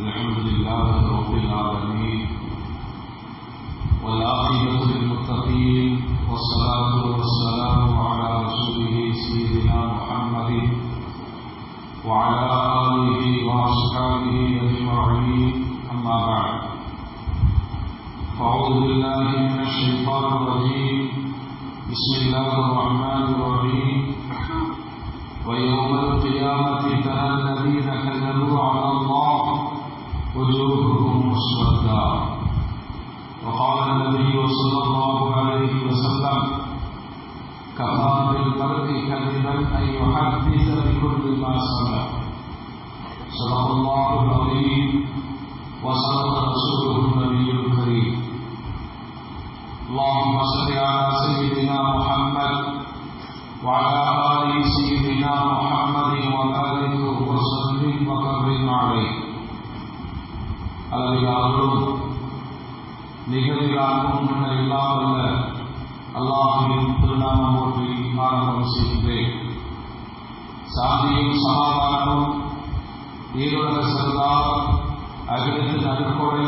الحمد لله رب العالمين والعاقبة للمتقين والصلاة والسلام على رسوله سيدنا محمد وعلى آله وأصحابه أجمعين أما بعد فأعوذ بالله من الشيطان الرجيم بسم الله الرحمن الرحيم ويوم القيامة ترى الذين كذبوا على الله وجوههم مسودة وقال النبي صلى الله عليه وسلم كفى بالمرء كذبا أن يحدث بكل ما سمع صدق الله العظيم وصدق رسوله النبي الكريم اللهم صل على سيدنا محمد وعلى آل سيدنا محمد وبارك وسلم وكرم عليه அளவிலாரும் நிகழ்காலமும் இல்லாமல்ல அல்லாஹ்வின் திருநாமம் போற்றி ஆரம்பம் செய்கின்றேன். சாந்தியும் சமாதானமும் ஈருலக சர்தார் அகிலத்தின் அருட்கொடை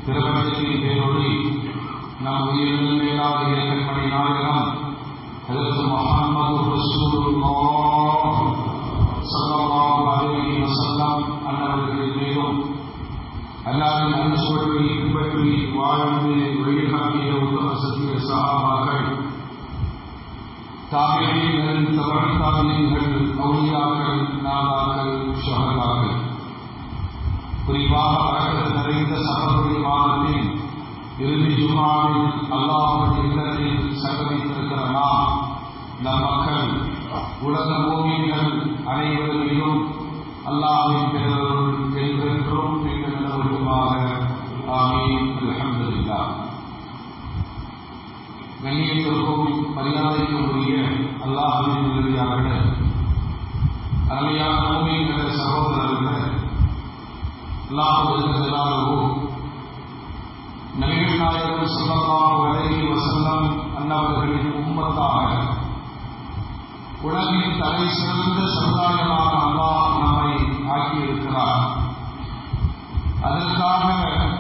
திருமணத்தின் பேரொழி நம் உயிரின் மேலாக இயக்கப்படி நாயகம் ஹஜ்ரத் முஹம்மது ரசூலுல்லாஹ் ஸல்லல்லாஹு அலைஹி வஸல்லம் அன்னவர்களின் மீதும் அல்லாஹ்வின் அருள்சொல்லை பின்பற்றி வாழ்ந்து வழிகாட்டிய உத்தம சத்திய சஹாபாக்கள், தாபிஈன்கள், தபஅ தாபிஈன்கள், அவுலியாக்கள், நாதாக்கள், ஷஹதாக்கள், குறிப்பாக பரக்கத் நிறைந்த சஃபருடைய மாதத்தின் இறுதி ஜும்ஆவில் அல்லாஹ்வுடைய இல்லத்தில் சங்கமித்திருக்கிற நாம், நம் மக்கள், உலக மூமின்கள் அனைவரும் மீதும் அல்லாஹ்வின் பேரருள் என்றென்றும் நிலவருமாக. ஆமீன். அல்ஹம்துலில்லாஹ். கண்ணியத்திற்கும் மரியாதைக்கும் உரிய அல்லாஹ்வின் நல்லடியார்களே, அருமையான மூமின்களே, சகோதரர்களே, அல்லாஹ் ஜல்லல்லாஹு நபிகள் நாயகம் ஸல்லல்லாஹு அலைஹி வஸல்லம் அன்னவர்களின் உம்மத்தாக உலகின் தலை சிறந்த சமுதாயமாக அல்லாஹ் நம்மை ஆக்கியிருக்கிறார். அதற்காக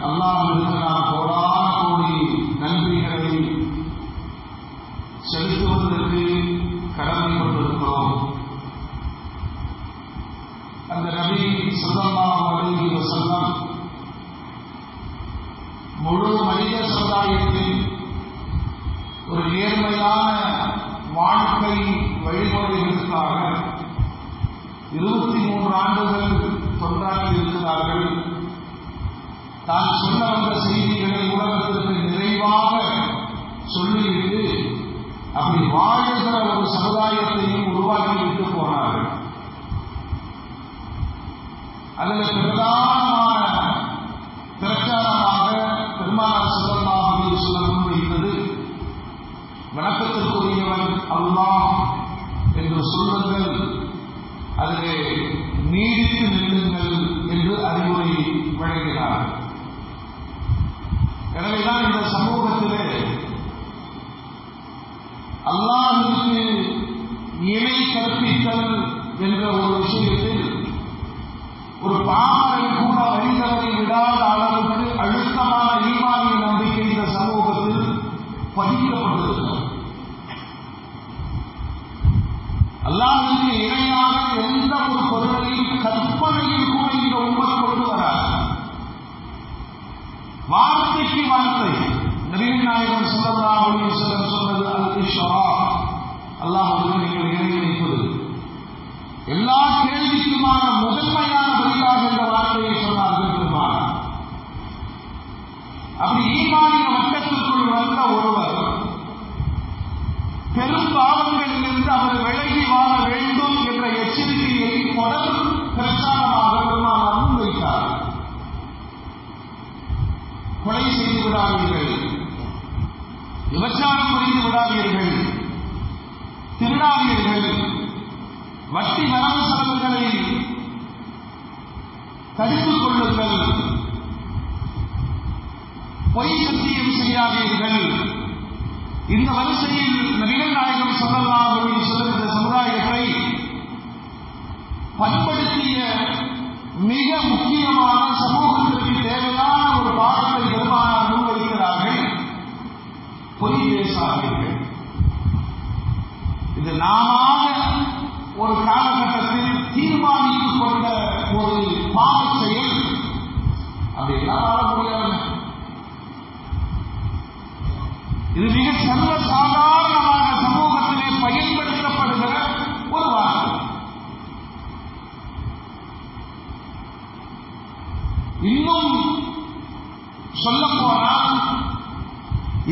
அல்லாஹ்விற்கு நாம் கோடான கோடி நன்றிகளை செலுத்துவதற்கு கடமைப்பட்டிருக்கிறோம். அந்த நபி ஸல்லல்லாஹு அலைஹி வஸல்லம் முழு மனித சமுதாயத்தில் ஒரு நேர்மையான வாழ்க்கை வழிமுறைகளுக்காக 23 ஆண்டுகள் தொண்டாற்றி இருக்கிறார்கள். தான் சொல்ல வந்த செய்திகளை உலகத்திற்கு நிறைவாக சொல்லிவிட்டு அப்படி வாழ்கிற ஒரு சமுதாயத்தையும் உருவாக்கிவிட்டு போனார்கள். அதில் பிரதானமான பிரச்சாரமாக பெருமானார் ஸல்லல்லாஹு அலைஹி வஸல்லம் முன்வைத்தது, வணக்கத்திற்குரியவன் அல்லாஹ் என்று சொல்லுங்கள், அதிலே நீடித்து நில்லுங்கள் என்று அறிவுரை வழங்கினார். எனவேதான் இந்த சமூகத்திலே அல்லாஹ்விற்கு இணை கற்பித்தல் என்ற ஒரு விஷயத்தில் ஒரு பாமரை கூட வழிதவறி விடாத அளவுக்கு அழுத்தமான ஈமானிய நம்பிக்கை இந்த சமூகத்தில் பதிக்கப்பட்டிருக்கிறது. அல்லாஹ்விற்கு இணையாக எந்த ஒரு பொருளையும் கற்பனையில் கூட இந்த உம்மத் கொண்டு வராது. வார்த்தைக்கு வார்த்தை நபிகள் நாயகம் ஸல்லல்லாஹு அலைஹி வஸல்லம் சொன்னது அல்-இஷ்ராக், அல்லாஹ்வுடன் நீங்கள் இணை வைப்பது. எல்லா கேள்விக்குமான முதன்மையான பதிலாக இந்த வார்த்தையை சொன்னார்கள் பெருமானார். அப்படி ஈமானிய வட்டத்திற்குள் வந்த ஒருவர் பெரும் பாவங்களிலிருந்து அவர் விலகி வாழ வேண்டும் என்ற எச்சரிக்கையை தொடர் பிரச்சாரமாக பெருமானார் முன்வைத்தார். கொலை செய்து விடாதீர்கள், விபச்சாரம் புரிந்து விடாதீர்கள், திருடாதீர்கள், வட்டி வரவு செலவுகளை தடுத்துக் கொள்ளுங்கள், பொய் சத்தியம் செய்யாதீர்கள். இந்த வரிசையில் நபிகள் நாயகம் ஸல்லல்லாஹு அலைஹி வஸல்லம் இந்த சமுதாயத்தை பண்படுத்திய மிக முக்கியமான சமூகத்திற்கு தேவையான ஒரு பாடத்தை பெருமானார் முன்வைக்கிறார்கள். பொய் பேசாதீர்கள். இது நாம ஒரு காலகட்டத்தில் தீர்மானித்துக் கொண்ட ஒரு பாவ செயல். அப்படி எல்லாம் வாழ முடியாது. இது மிக சர்வசாதாரணமாக சமூகத்திலே பயன்படுத்தப்படுகிற ஒரு வார்த்தை. இன்னும் சொல்ல போனால்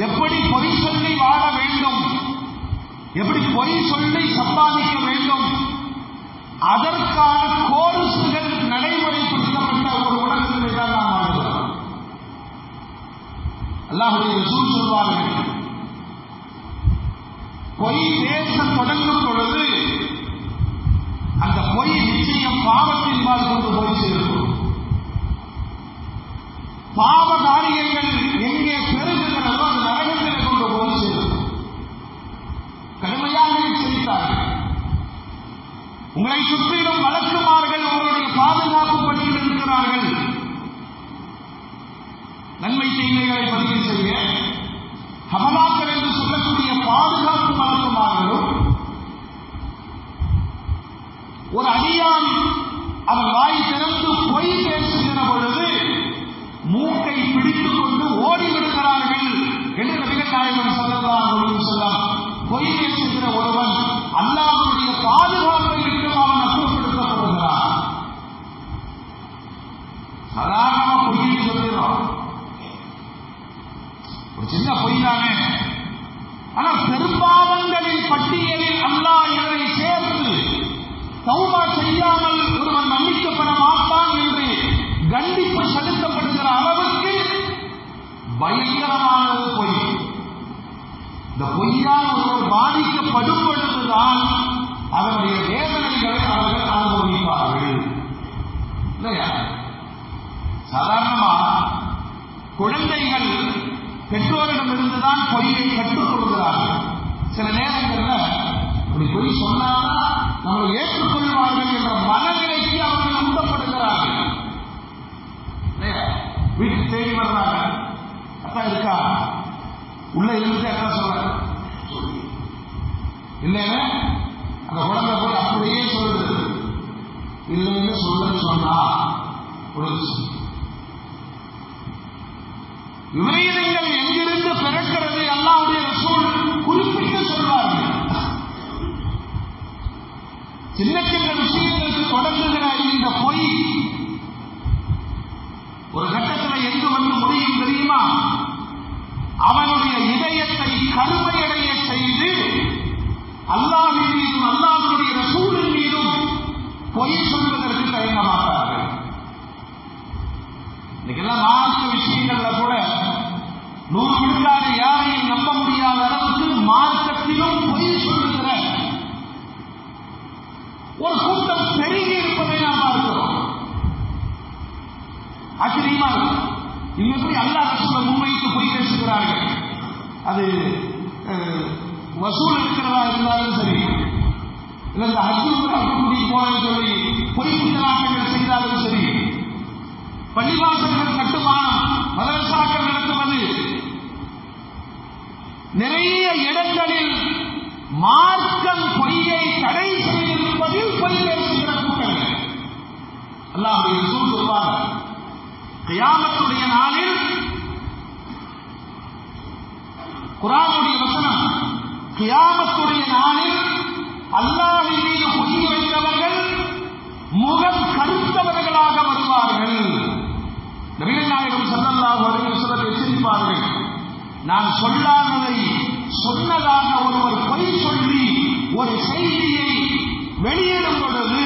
எப்படி பொய் சொல்லி வாழ வேண்டும், எப்படி பொய் சொல்லி சம்பாதிக்க வேண்டும், அதற்கான கோர்ஸ்கள் நடைமுறைப்படுத்தப்பட்ட ஒரு உலகத்திலே தான் நாம் வாழ்கிறோம். அல்லாஹ்வுடைய ரசூல் சொல்வார்கள், பொய் பேச தொடங்கும் பொழுது அந்த பொய் நிச்சயம் பாவத்தின் பால் கொண்டு போய் சேர்க்கும். பாவ காரியங்கள் எங்கே பெருகுகிறதோ அது நரகத்தில் கொண்டு போய் சேரும். கடுமையாக எச்சரித்தார்கள். உங்களை சுற்றிலும் வழக்குமார்கள் உங்களுடைய பாதுகாப்பு பணியில் இருக்கிறார்கள். நன்மை தீமைகளை பதிவு செய்ய ஹமலாக்கள் என்று சொல்லக்கூடிய பாதுகாப்பு வழக்குமார்களும் ஒரு அடியான் அவன் வாய் திறந்து பொய் பேசுகிற பொழுது மூக்கை பிடித்துக் கொண்டு ஓடிவிடுகிறார்கள் என்று நபிகள் நாயகம் ஸல்லல்லாஹு அலைஹி வஸல்லம் பொய் பேசுகிற ஒருவன் அல்லாஹ்வுடைய பாதுகாப்பை விட்டு அவன் அப்புறப்படுத்தப்படுகிறான். சாதாரணமா பொய்யை சொல்கிறோம், ஒரு சின்ன பொய்தானே. ஆனால் பெரும்பாவங்களின் பட்டியலில் அல்லாஹ் இதனை சேர்த்து தௌபா செய்யாமல் ஒருவன் மன்னிக்கப்பட மாட்டான் என்று கண்டிப்பு செலுத்தப்படுகிற அளவுக்கு பயங்கரமானது பொய். இந்த பொய்யால் ஒருவர் பாதிக்கப்படும் பொழுதுதான் அதனுடைய வேதனைகளை அவர்கள் அனுபவிப்பார்கள். இல்லையா? சாதாரணமா குழந்தைகள் பெற்றோரிடமிருந்துதான் பொய்யை கற்றுக் கொள்கிறார்கள். சில நேரங்களில் அப்படி பொய் சொன்னாதான் நம்மளை ஏற்றுக்கொள்வார்கள் என்ற மனநிலைக்கு அவர்கள் உண்டப்படுகிறார்கள். வீட்டுக்கு தேடி வர்றாங்க, அப்பா இருக்கா, உள்ள இருந்து என்ன சொல்றாங்க, இல்லைன்னு அந்த குழந்தை போய் அப்படியே சொல்லுது. இல்லைன்னு சொன்னா விபரீதங்கள் எங்கிருந்து பிறக்கிறது அல்லாஹ்வுடைய ரசூல் குறிப்பிட்டு சொல்வார்கள். சின்ன சின்ன விஷயங்களுக்கு தொடங்குகிற இந்த பொய் ஒரு கட்டத்தில் எங்கு வந்து முடியும் தெரியுமா? அவனுடைய இதயத்தை கருமையடைய செய்து அல்லாஹ்வின் மீதும் அல்லாஹ்வுடைய ரசூலின் மீதும் பொய் சொல்வதற்கு தயங்க மாட்டார்கள். இன்னைக்கெல்லாம் மார்க்க விஷயங்கள்ல கூட 100 விழுக்காடு யாரையும் நம்ப முடியாத அளவுக்கு மார்க்கத்திலும் பொய் சொல்லுகிற ஒரு கூட்டம் பெருகி இருப்பதை நாம் பார்க்கிறோம். ஆச்சரியமா இருக்கும். இவங்க எப்படி அல்லாஹ் ரசூலை முன்வைத்து பொய் பேசுகிறார்கள். அது வசூல் இருக்கிறதா இருந்தாலும் சரி, இல்லை இந்த கூட்டி போனது சொல்லி பொய் குற்றவாளிகள் செய்தாலும் சரி, பள்ளிவாசல்கள் கட்டுமானம், மதரசாக்கள் நடத்துவது, நிறைய இடங்களில் மார்க்கம் பொய்யை தடை செய்திருப்பதில் பொய் பேசுகிற கூட்டங்கள். அல்லாஹ்வுடைய ரசூல் சொல்வார்கள், கியாமத்துடைய நாளில் குர்ஆனுடைய வசனம், கியாமத்துடைய நாளில் அல்லாஹ்வின் மீது பொய் வைத்தவர்கள் முகம் கருத்தவர்களாக வருவார்கள். நபிகள் நாயகம் ஸல்லல்லாஹு அலைஹி வஸல்லம் எச்சரிப்பார்கள், நான் சொல்லாததை சொன்னதாக ஒருவர் பொய் சொல்லி ஒரு செய்தியை வெளியிடும் பொழுது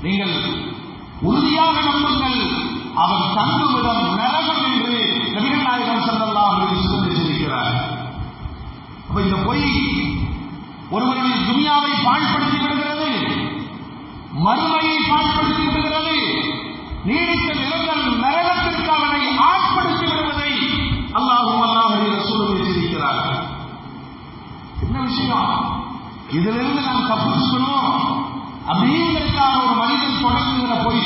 நீங்கள் உறுதியாக நம்புங்கள், அவன் தங்குமிடம் நரகம் என்று நபிகள் நாயகம் ஸல்லல்லாஹு அலைஹி வஸல்லம் எச்சரிக்கிறார். அப்ப இந்த பொய் ஒருவருடைய துனியாவை பாழ்படுத்தி விடுகிறது, மறுமையை பாழ்படுத்தி விடுகிறது, நீடித்த நிலங்கள் நரகத்திற்கு அவனை ஆட்படுத்தி விடுவதை அல்லாஹ்வுடைய ரசூல் எச்சரிக்கிறார்கள். என்ன விஷயம்? இதிலிருந்து நாம் தப்பிச்சுக்கணும் அப்படிங்கிறதுக்காக ஒரு மனிதன் தொடங்குகிற பொய்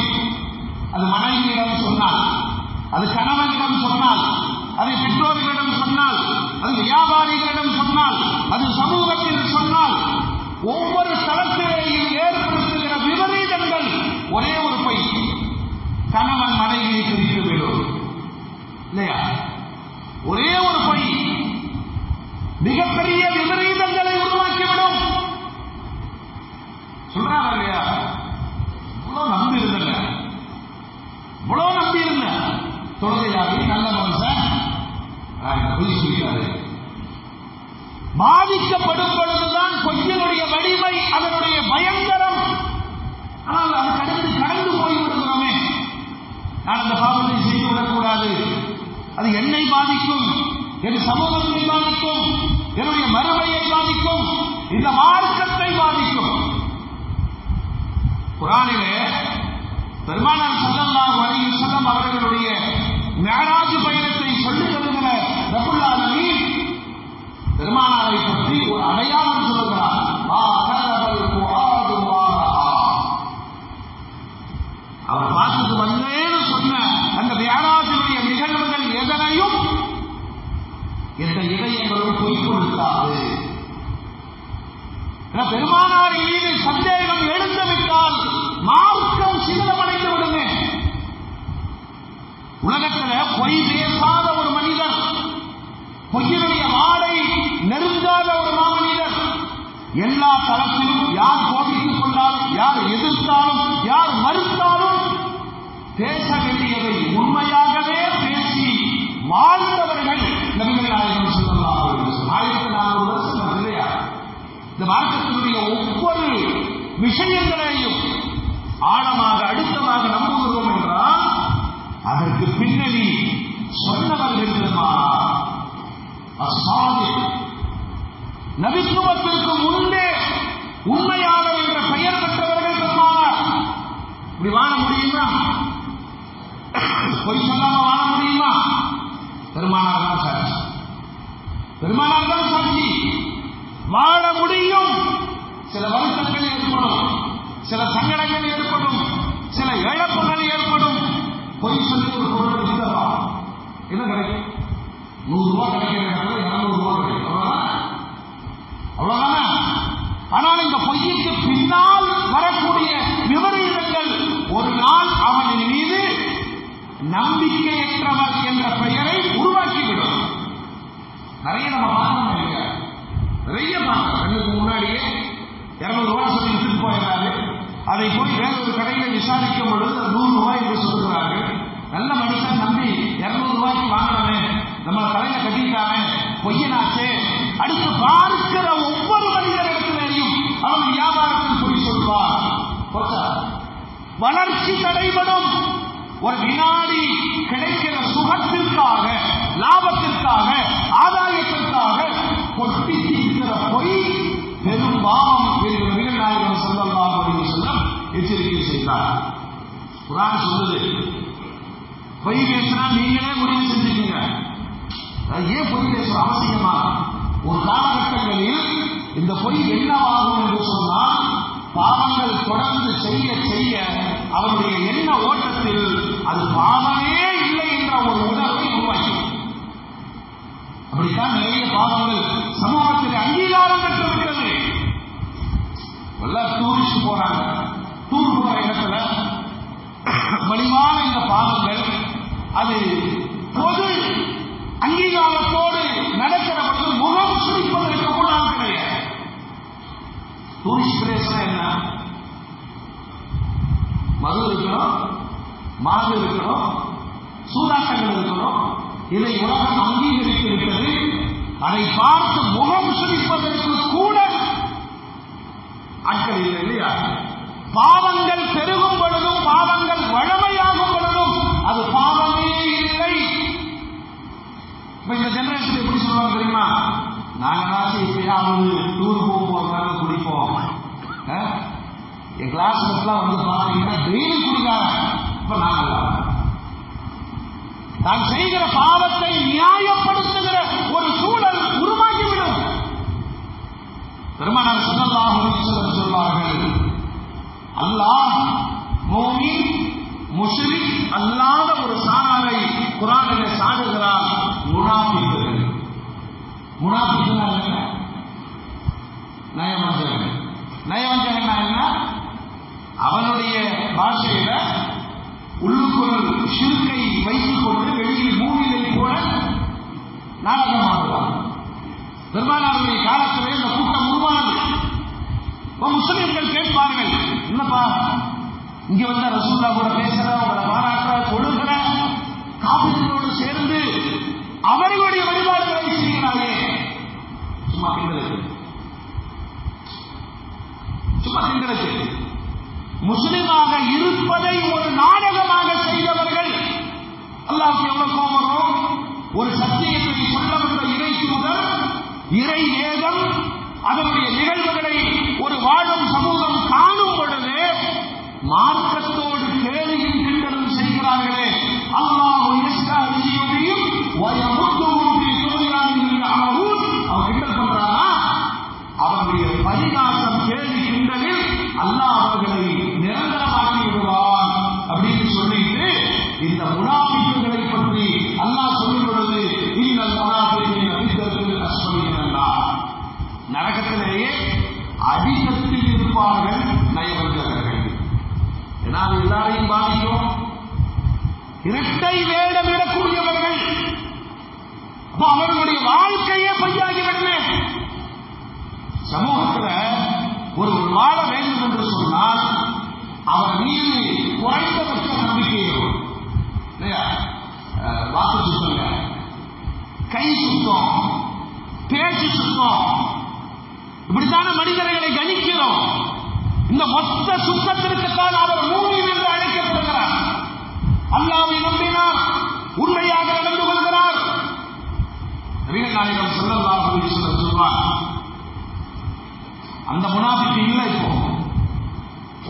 பொய் சொல்லிட்டாரு. பாதிக்கப்படும் பொழுதுதான் பொய்யினுடைய வலிமை, அதனுடைய பயங்கரம். ஆனால் அது கடந்து போய்விடுகிறோமே. நான் அந்த பாவத்தை செய்து விடக்கூடாது, அது என்னை பாதிக்கும், என் சமூகத்தை பாதிக்கும், என்னுடைய மறுமையை பாதிக்கும், இந்த மார்க்கத்தை பாதிக்கும். குர்ஆனிலே பெருமானார் ஸல்லல்லாஹு அலைஹி வஸல்லம் அவர்களுடைய மிஅராஜ் பயணத்தை சொல்லித் தருகிற ரப்புல் ஆலமீன் பெருமானாரை பற்றி ஒரு அடையாளம் சொல்கிறார். அவர் பார்த்துட்டு வந்தேன்னு சொன்ன அந்த மிஅராஜுடைய நிகழ்வுகள் எதனையும் எந்த இதயங்களும் பொய் கொடுத்தாது. பெருமானாரின் மீது சந்தேகம் எழுந்துவிட்டால் மார்க்கம் சிதறமடைந்து விடுமே. உலகத்தில் பொய் பேசாத ஒரு மனிதர், பொய்யினுடைய வாடை நெருங்காத ஒரு மாமனிதர், எல்லா தளத்திலும் யார் கோபித்துக் கொண்டாலும், யார் எதிர்த்தாலும், யார் மறுத்தாலும் பேச வேண்டியதை உண்மையாகவே பேசி வாழ்ந்தவர்கள் நபிகள் நாயகம் ஸல்லல்லாஹு அலைஹி வஸல்லம். 1400 வருஷம் இல்லையா? இந்த மார்க்கத்தினுடைய ஒவ்வொரு விஷயங்களையும் ஆழமாக அழுத்தமாக நம்புகிறோம் என்றால் அதற்கு பின்னணி சொன்னவர்கள் நபித்துவத்திற்கு முன்பே உண்மையாளர் என்ற பெயர் பெற்றவர்கள் பெருமானார். இப்படி வாழ முடியுமா? பொய் சொல்லாம வாழ முடியுமா? பெருமானார் தான் சாட்சி. பெருமானார் தான் சாட்சி. வாழ முடியும். சில வருத்தங்கள் ஏற்படும், சில சங்கடங்கள் ஏற்படும், சில இழப்புகள் ஏற்படும். பொய் சொல்லி ஒரு பொருள் விற்கவா என்ன கிடைக்கும்? 100 ரூபாய் கிடைக்கிற இடத்துல 200 ரூபாய் கிடைக்கும். அவ்வளவுதானே? ஆனால் இந்த பொய்யுக்கு பின்னால் வரக்கூடிய விபரீதங்கள் ஒரு நாள் அவனின் மீது நம்பிக்கையற்றவர் என்ற பெயரை உருவாக்கிவிடும். நிறைய நம்ம பார்க்கணும் இல்லையா? நிறைய பார்க்கலாம். கண்ணுக்கு முன்னாடியே 200 ரூபாய் சொல்லி விட்டுட்டு போயிடறாரு. அதை போய் வேறொரு கடையில் விசாரிக்கும் பொழுது 100 ரூபாய் என்று சொல்லுகிறாங்க. நல்ல மனுஷன் நம்பி 200 ரூபாய்க்கு வாங்கினவே, நம்ம தலையில கட்டிட்டாவே, பொய்யனாச்சே. அடுத்து பார்க்கிற ஒவ்வொரு மனிதனிடத்திலேயும் அவன் வியாபாரத்தில் போய் சொல்வார். வளர்ச்சி தடைபடும். ஒரு வினாடி கிடைக்கிற சுகத்திற்காக, லாபத்திற்காக, ஆதாயத்திற்காக கொட்டி தீர்க்கிற பொய் பெரும் பாவம் என்று நபிகள் நாயகம் ஸல்லல்லாஹு அலைஹி வஸல்லம் எச்சரிக்கை செய்தார். குர்ஆன் சொல்லுது, பொய் பேசினா நீங்களே முடிவு செஞ்சுக்கீங்க. ஏன் பொய் பேசுற அவசியமா? ஒரு காலகட்டங்களில் இந்த பொய் என்னவாகும் என்று சொன்னால், பாவங்கள் தொடர்ந்து செய்ய செய்ய அவருடைய எண்ண ஓட்டத்தில் அது பாவமே இல்லை என்ற ஒரு உணர்வை உருவாக்கி, அப்படித்தான் நிறைய பாவங்கள் சமூகத்தில் அங்கீகாரம் பெற்றுவிட்டது. எல்லாம் டூரிஸ்ட் போறாங்க, டூர் போற இடத்துல வலிமான இந்த பாவங்கள் அது பொது அங்கீகாரத்தோடு நடக்கிற பொழுது முகம் சுழிப்பதற்கு கூட கிடையாது. டூரிஸ்ட் பிளேஸ் என்ன? மது இருக்கணும், மாது இருக்கணும், சூதாட்டங்கள் இருக்கணும். இதை உலகம் அங்கீகரித்து விட்டது. அதை பார்த்து முகம் சுழிப்பதற்கு கூட ஆட்கள் இல்லை இல்லையா? பாவங்கள் பெருகும் பொழுதும், பாவங்கள் வழமையாகும் பொழுதும் அது பாவமே இல்லை. இந்த ஜெனரேஷன் எப்படி சொல்லுவாங்க தெரியுமா? நாங்களாச்சும் எப்பயாவது டூர் போகும்போது குடிப்போம். என் கிளாஸ்மெட்லாம் வந்து பாத்தீங்கன்னா டெய்லி குடிக்காங்க. இப்ப நாங்கள் தான் செய்கிற பாவத்தை நியாயப்படுத்துகிற ஒரு சூழல் உருவாக்கிவிடும். பெருமானார் ஸல்லல்லாஹு அலைஹி வஸல்லம் சொல்வார்கள், அல்லாஹ் மூமின் முஷ்ரிக் அல்லாத ஒரு சாராரை குர்ஆனிலே சாடுகிறார், முனாஃபிக்குகள். முனாஃபிக்குனா என்ன? நயவஞ்சகன். நயவஞ்சகன்னா என்ன? அவனுடைய பாஷையில உள்ளுக்குள் ஷிர்கை வைத்துக் கொண்டு வெளியில் மூவிலை போல நாடகமாடுவார். பெருமானாருடைய காலத்திலே இந்த கூட்டம் உருவானது. முஸ்லிம்கள் கேட்பார்கள், என்னப்பா இங்க வந்த ரசூல்லா கூட பேசுற, உங்களை பாராட்டுற, கொடுக்கிற, காபிர்களோடு சேர்ந்து அவர்களுடைய வழிபாடுகளை செய்கிறாரே, சும்மா கிண்டலுக்கு முஸ்லிமாக இருப்பதை ஒரு நாடகமாக செய்தவர்கள் அல்லாஹ்வுக்கு எவ்வளவு கோபம் வரும்? ஒரு சத்தியத்தை சொல்ல வந்த இறை தூதர், இறை வேதம், அதனுடைய நிகழ்வுகளை ஒரு வாழும் சமூகம் காணும் பொழுது மார்க்கத்தோடு கேலியும் கிண்டலும் செய்கிறார்களே. அல்லாஹ் யஸ்தஹ்சியுபிஹிம் வ யமுத்துஹும் ஃபீ துன்யாஹிம் அமஹூன். அவன் கிண்டல் பண்றானா? அவனுடைய பரிகாசம் கேலி கிண்டலில் அல்லாஹ் அவர்களை நிரந்தரமாக்கி விடுவான் அப்படின்னு சொல்லிட்டு இந்த முனாஃபிக்குகளை பற்றி அல்லாஹ் சொல்லும் பொழுது இன்னல் முனாஃபிகீன ஃபித்தத்தில் அஸ்ஃபலினார், நரகத்திலேயே அடிமத்தில் இருப்பார்கள் நயவஞ்சகர்கள். ஏன்னா அது எல்லாரையும் பாதிக்கும். இரட்டை வேடமிடக்கூடியவர்கள், அப்ப அவர்களுடைய வாழ்க்கையே பொய்யாகிவிடுமே. சமூகத்தில் ஒரு வாழ வேண்டும் என்று சொன்னால் அவர் மீது குறைந்தபட்ச நம்பிக்கை இருக்கும் இல்லையா? வாக்கு சுத்தங்க, கை சுத்தம், பேச்சு சுத்தம், இப்படித்தான மனிதர்களை கணிக்கிறோம். இந்த மொத்த சுத்தத்திற்குத்தான் அவர் மூமின் என்று அழைக்கப்படுகிறார். அல்லாஹ்வை நம்பினார், உண்மையாக நடந்து கொள்கிறார். நபிகள் நாயகம் ஸல்லல்லாஹு அலைஹி வஸல்லம் சொல்வார், அந்த முனாஃபிக் இல்லை. இப்போ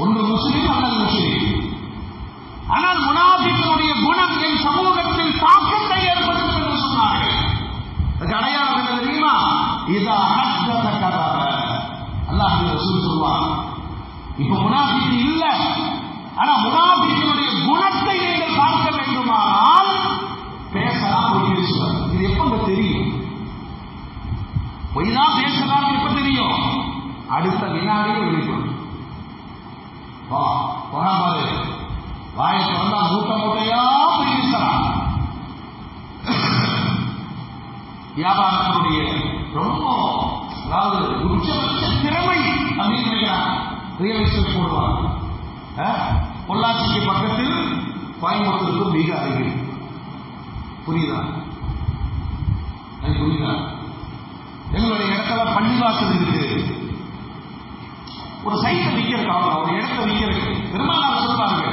ஒன்று முஸ்லிம் அல்லது முஸ்லிம். ஆனால் முனாஃபிக்குடைய குணம் என் சமூகத்தில் தாக்கத்தை ஏற்படுத்தும் என்று சொன்னார்கள். அதுக்கு அடையாளம் என்ன தெரியுமா? இதா ஹத்தத கதப. அல்லாஹ்வுடைய ரசூல் சொல்வார், இப்ப முனாஃபிக் இல்ல, ஆனா முனாஃபிக்குடைய குணத்தை நீங்கள் பார்க்க வேண்டுமானால் பேசலாம், பொய் பேசுவார். இது எப்ப தெரியும்? பொய் தான் பேசுறாங்க எப்ப தெரியும்? அடுத்த வினாடியே வெளிப்படும். வாயை திறந்தா மூட்டை மூட்டையா பொய் பேசுறான். வியாபாரத்தினுடைய ரொம்ப அதாவது உச்சபட்ச திறமை அப்படின்னு நினைக்கிறான். ரியல் எஸ்டேட் போடுவாங்க. பொள்ளாச்சிக்கு பக்கத்தில், கோயம்புத்தூருக்கு மிக அருகில். புரியுதா? புரியுதா? எங்களுடைய இடத்துல பள்ளிவாசல் இருக்கு. ஒரு சைட்டை விற்கிறதுக்கு, அவ்வளவு ஒரு இடத்தை விற்கிறதுக்கு பெருமானார் சொல்றாங்க,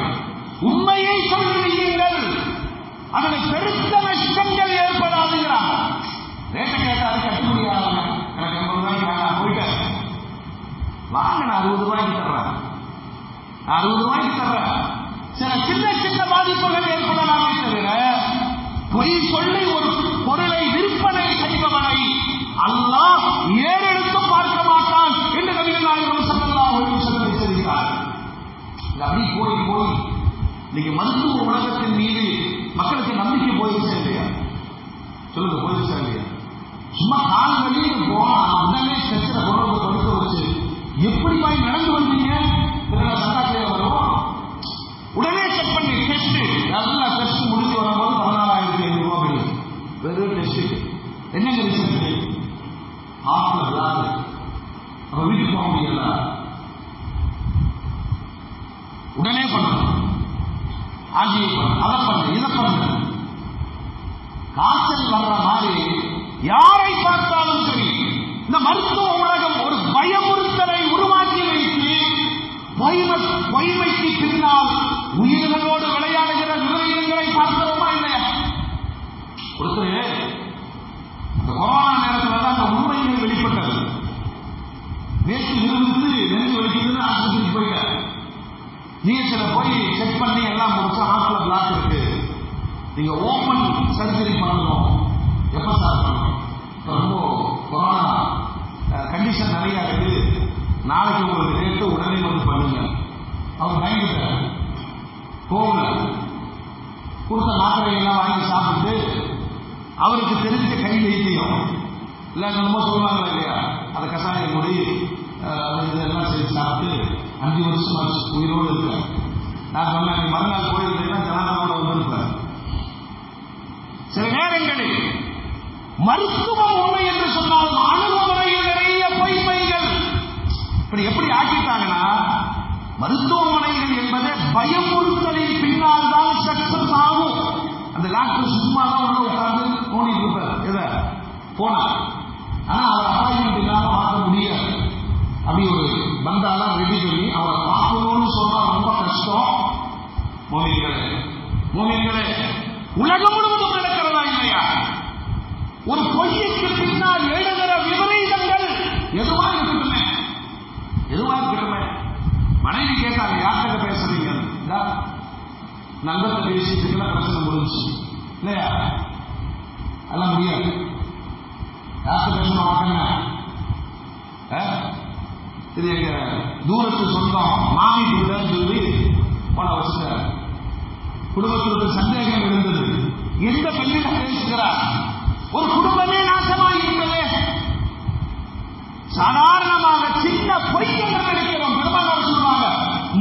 உண்மையை சொல்லுவீங்கள், அதில் பெருத்த நஷ்டங்கள் ஏற்படாதுங்கிறாங்க. ரேட்டை கேட்டாரு, கட்ட முடியாது, எனக்கு 80 ரூபாய்க்கு வேண்டாம், போயிட்டாரு. வாங்க, நான் 60 ரூபாய்க்கு தர்றேன், 60 ரூபாய்க்கு தர்றேன். சில சின்ன சின்ன பாதிப்புகள் ஏற்படலாமே தவிர பொய் சொல்லி ஒரு பொருளை விற்பனை செய்பவனை அல்லாஹ் ஏறெடுத்து பார்க்க மாட்டான் என்று நபிகள் நாயகம் ஸல்லல்லாஹு அலைஹி வஸல்லம் எச்சரித்தார். அப்படி போய் இன்னைக்கு மருத்துவ உலகத்தின் மீது மக்களுக்கு நம்பிக்கை போயிருச்சா இல்லையா? சொல்லுங்க, போயிருச்சா இல்லையா? சும்மா கால் வழியே போனா உடனே செத்துல கொண்டு படுக்க வச்சு எப்படி போய் நடந்து வந்தீங்க சந்தாக்கிலே வரும். உடனே செக் பண்ணி டெஸ்ட், நல்லா டெஸ்ட் முடிஞ்சு வரும்போது 14,500 ரூபாய் வெறும் டெஸ்ட். என்னங்க ரிசல்ட்? ஹார்ட்ல பிளாக். நம்ம வீட்டுக்கு போக முடியல, உடனே பண்ணணும், ஆகிய அதை பண்ணு, இதை பண்ணு. காய்ச்சல் வர்ற மாதிரி யாரை பார்த்தாலும் சரி இந்த மருத்துவ உலகம் ஒரு பயமுறுத்தலை உருவாக்கி வைத்து பொய்மைக்கு பின்னால் உயிர்களோடு விளையாடுகிற விவரங்களை பார்க்கிறோமா இல்லையா? ஒருத்தர் இந்த கொரோனா நேரத்தில் தான் அந்த உண்மைகள் வெளிப்பட்டது. நேற்று இருந்து நெஞ்சு வலிக்குதுன்னு ஆஸ்பத்திரிக்கு போயிட்டார். ஜிஎஸ்ல போய் செக் பண்ணி எல்லாம் முடிச்சா ஹார்ட்ல பிளாக் இருக்கு, நீங்க ஓபன் சர்ஜரி பண்ணணும். எப்ப சார் பண்ணணும்? ரொம்ப கொரோனா கண்டிஷன் நிறைய இருக்கு, நாளைக்கு உங்களுக்கு ரேட்டு, உடனே வந்து பண்ணுங்க. அவர் வாங்கிட்டார். போகல, கொடுத்த மாத்திரையெல்லாம் வாங்கி சாப்பிட்டு அவருக்கு தெரிஞ்ச கை வைத்தியம் இல்லை என்னமோ சொல்லுவாங்க இல்லையா, அதை கசாயம் முடி இதெல்லாம் செய்து சாப்பிட்டு 5 வருஷம் உயிரோடு இருக்கார். நான் சொன்னேன், மறுநாள் போயிருந்தீங்கன்னா ஜனாதாவோட வந்திருப்பார். சில நேரங்களில் மருத்துவம் உண்மை என்று சொன்னாலும் அணுகுமுறையில் நிறைய பொய்மைகள். இப்படி எப்படி ஆக்கிட்டாங்கன்னா, மருத்துவமனைகள் என்பது பயமுறுத்தலின் பின்னால் தான் சக்சஸ் ஆகும். அந்த டாக்டர் சும்மா தான் உள்ள உட்கார்ந்து நோண்டிட்டு மோமின்களே, உலகம் முழுவதும் நடக்கிறதா இல்லையா? ஒரு பொய்க்கு பின்னால் எழுதுகிற விபரீதங்கள் எதுவா இருக்கட்டுமே, எதுவா இருக்கட்டுமே. மனைவி கேட்டாங்க, யார்கிட்ட பேசுறீங்க? நண்பர்கிட்ட பேசிட்டு பிரச்சனை முடிஞ்சு இல்லையா? அதெல்லாம் முடியாது. யார்கிட்ட பேசணும் வாங்க? இது எங்க தூரத்து சொந்தம் மாமி பிள்ளைன்னு சொல்லி பல வச்சுட்டார். குடும்பத்திற்கு சந்தேகம் இருந்தது, எந்த பெண்ணிடம் பேசுகிறார்? ஒரு குடும்பமே நாசமாக இருந்தது. சாதாரணமாக சின்ன பொய் என்று நினைக்கிறோம். பெருமாள் சொல்லுவாங்க,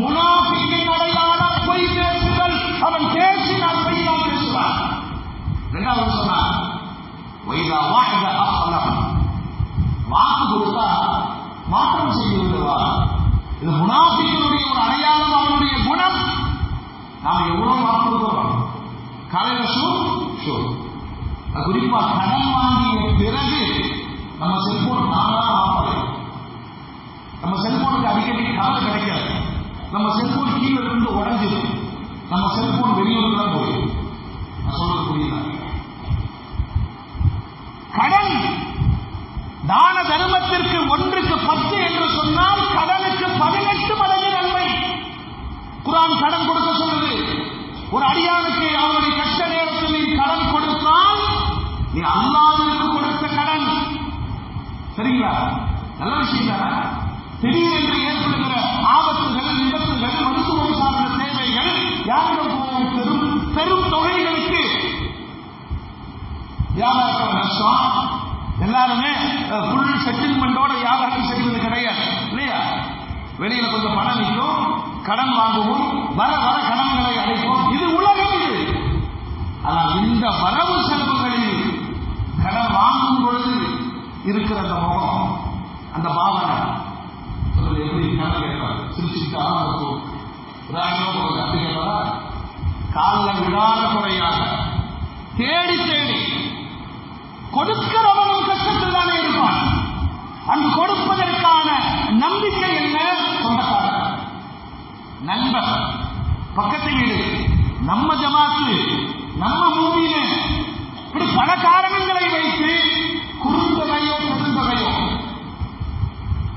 முனாஃபிக்கின் அடையாளம் பொய் பேசுதல். அவன் பேசினால் பொய் தான் பேசுவான். இரண்டாவது சொன்னார், வாக்கு கொடுத்தா மாற்றம் செய்து விடுவார். இது முனாஃபிக்கினுடைய ஒரு அடையாளம், அவனுடைய குணம். நாம் எவ்வளவு வாக்கு கொடுக்கிறோம்? காலையில ஷூ குறிப்பா கடன் வாங்கிய பிறகு நம்ம செல்போன் நானா ஆஃப். நம்ம செல்போனுக்கு அடிக்கடி கவலை கிடைக்காது. நம்ம செல்போன் கீழே இருந்து உடஞ்சிடும். நம்ம செல்போன் வெளியூர் தான் போயிடும். நான் சொல்றது புரியுதா? கடன் தான தர்மத்திற்கு 1க்கு 10 என்று சொன்னால் கடனுக்கு 18 மடங்கு நன்மை. குர்ஆன் கடன் கொடுக்க சொல்லுது. ஒரு அடியானுக்கு அவருடைய கஷ்ட நேரத்தில் நீ கடன் கொடுத்தால் நீ அல்லாஹ்வுக்கு கொடுத்த கடன். சரிங்களா? நல்ல விஷயம். திடீரென்று ஏற்படுகிற ஆபத்துகள், விபத்துகள், மருத்துவம் சார்ந்த தேவைகள் யாரிடம் போகும்? பெரும் தொகைகளுக்கு வியாபாரத்தில் நஷ்டம். எல்லாருமே ஃபுல் செட்டில்மெண்டோட வியாபாரம் செய்வது கிடையாது இல்லையா? வெளியில கொஞ்சம் பணம் நிற்கும், கடன் வாங்குவோம், வர வர கடன்களை அடைப்போம். இது உலகம். இது ஆனால் இந்த வரவு செலவுகளில் கடன் வாங்கும் பொழுது இருக்கிற அந்த முகம், அந்த பாவனை எப்படி கேட்பார்? சிரிச்சுக்கிட்டு ஆரம்பிக்கும். காலில் விடாத குறையாக தேடி தேடி கொடுக்கிறவனும் கஷ்டத்தில் தானே இருப்பான். அங்கு கொடுப்பதற்கான நம்பிக்கை என்ன? சொந்தக்காரர், நண்பர், பக்கத்து வீடு, நம்ம ஜமாத்து, நம்ம மூவியில, இப்படி பல காரணங்களை வைத்து குறுந்தொகையோ பெருந்தொகையோ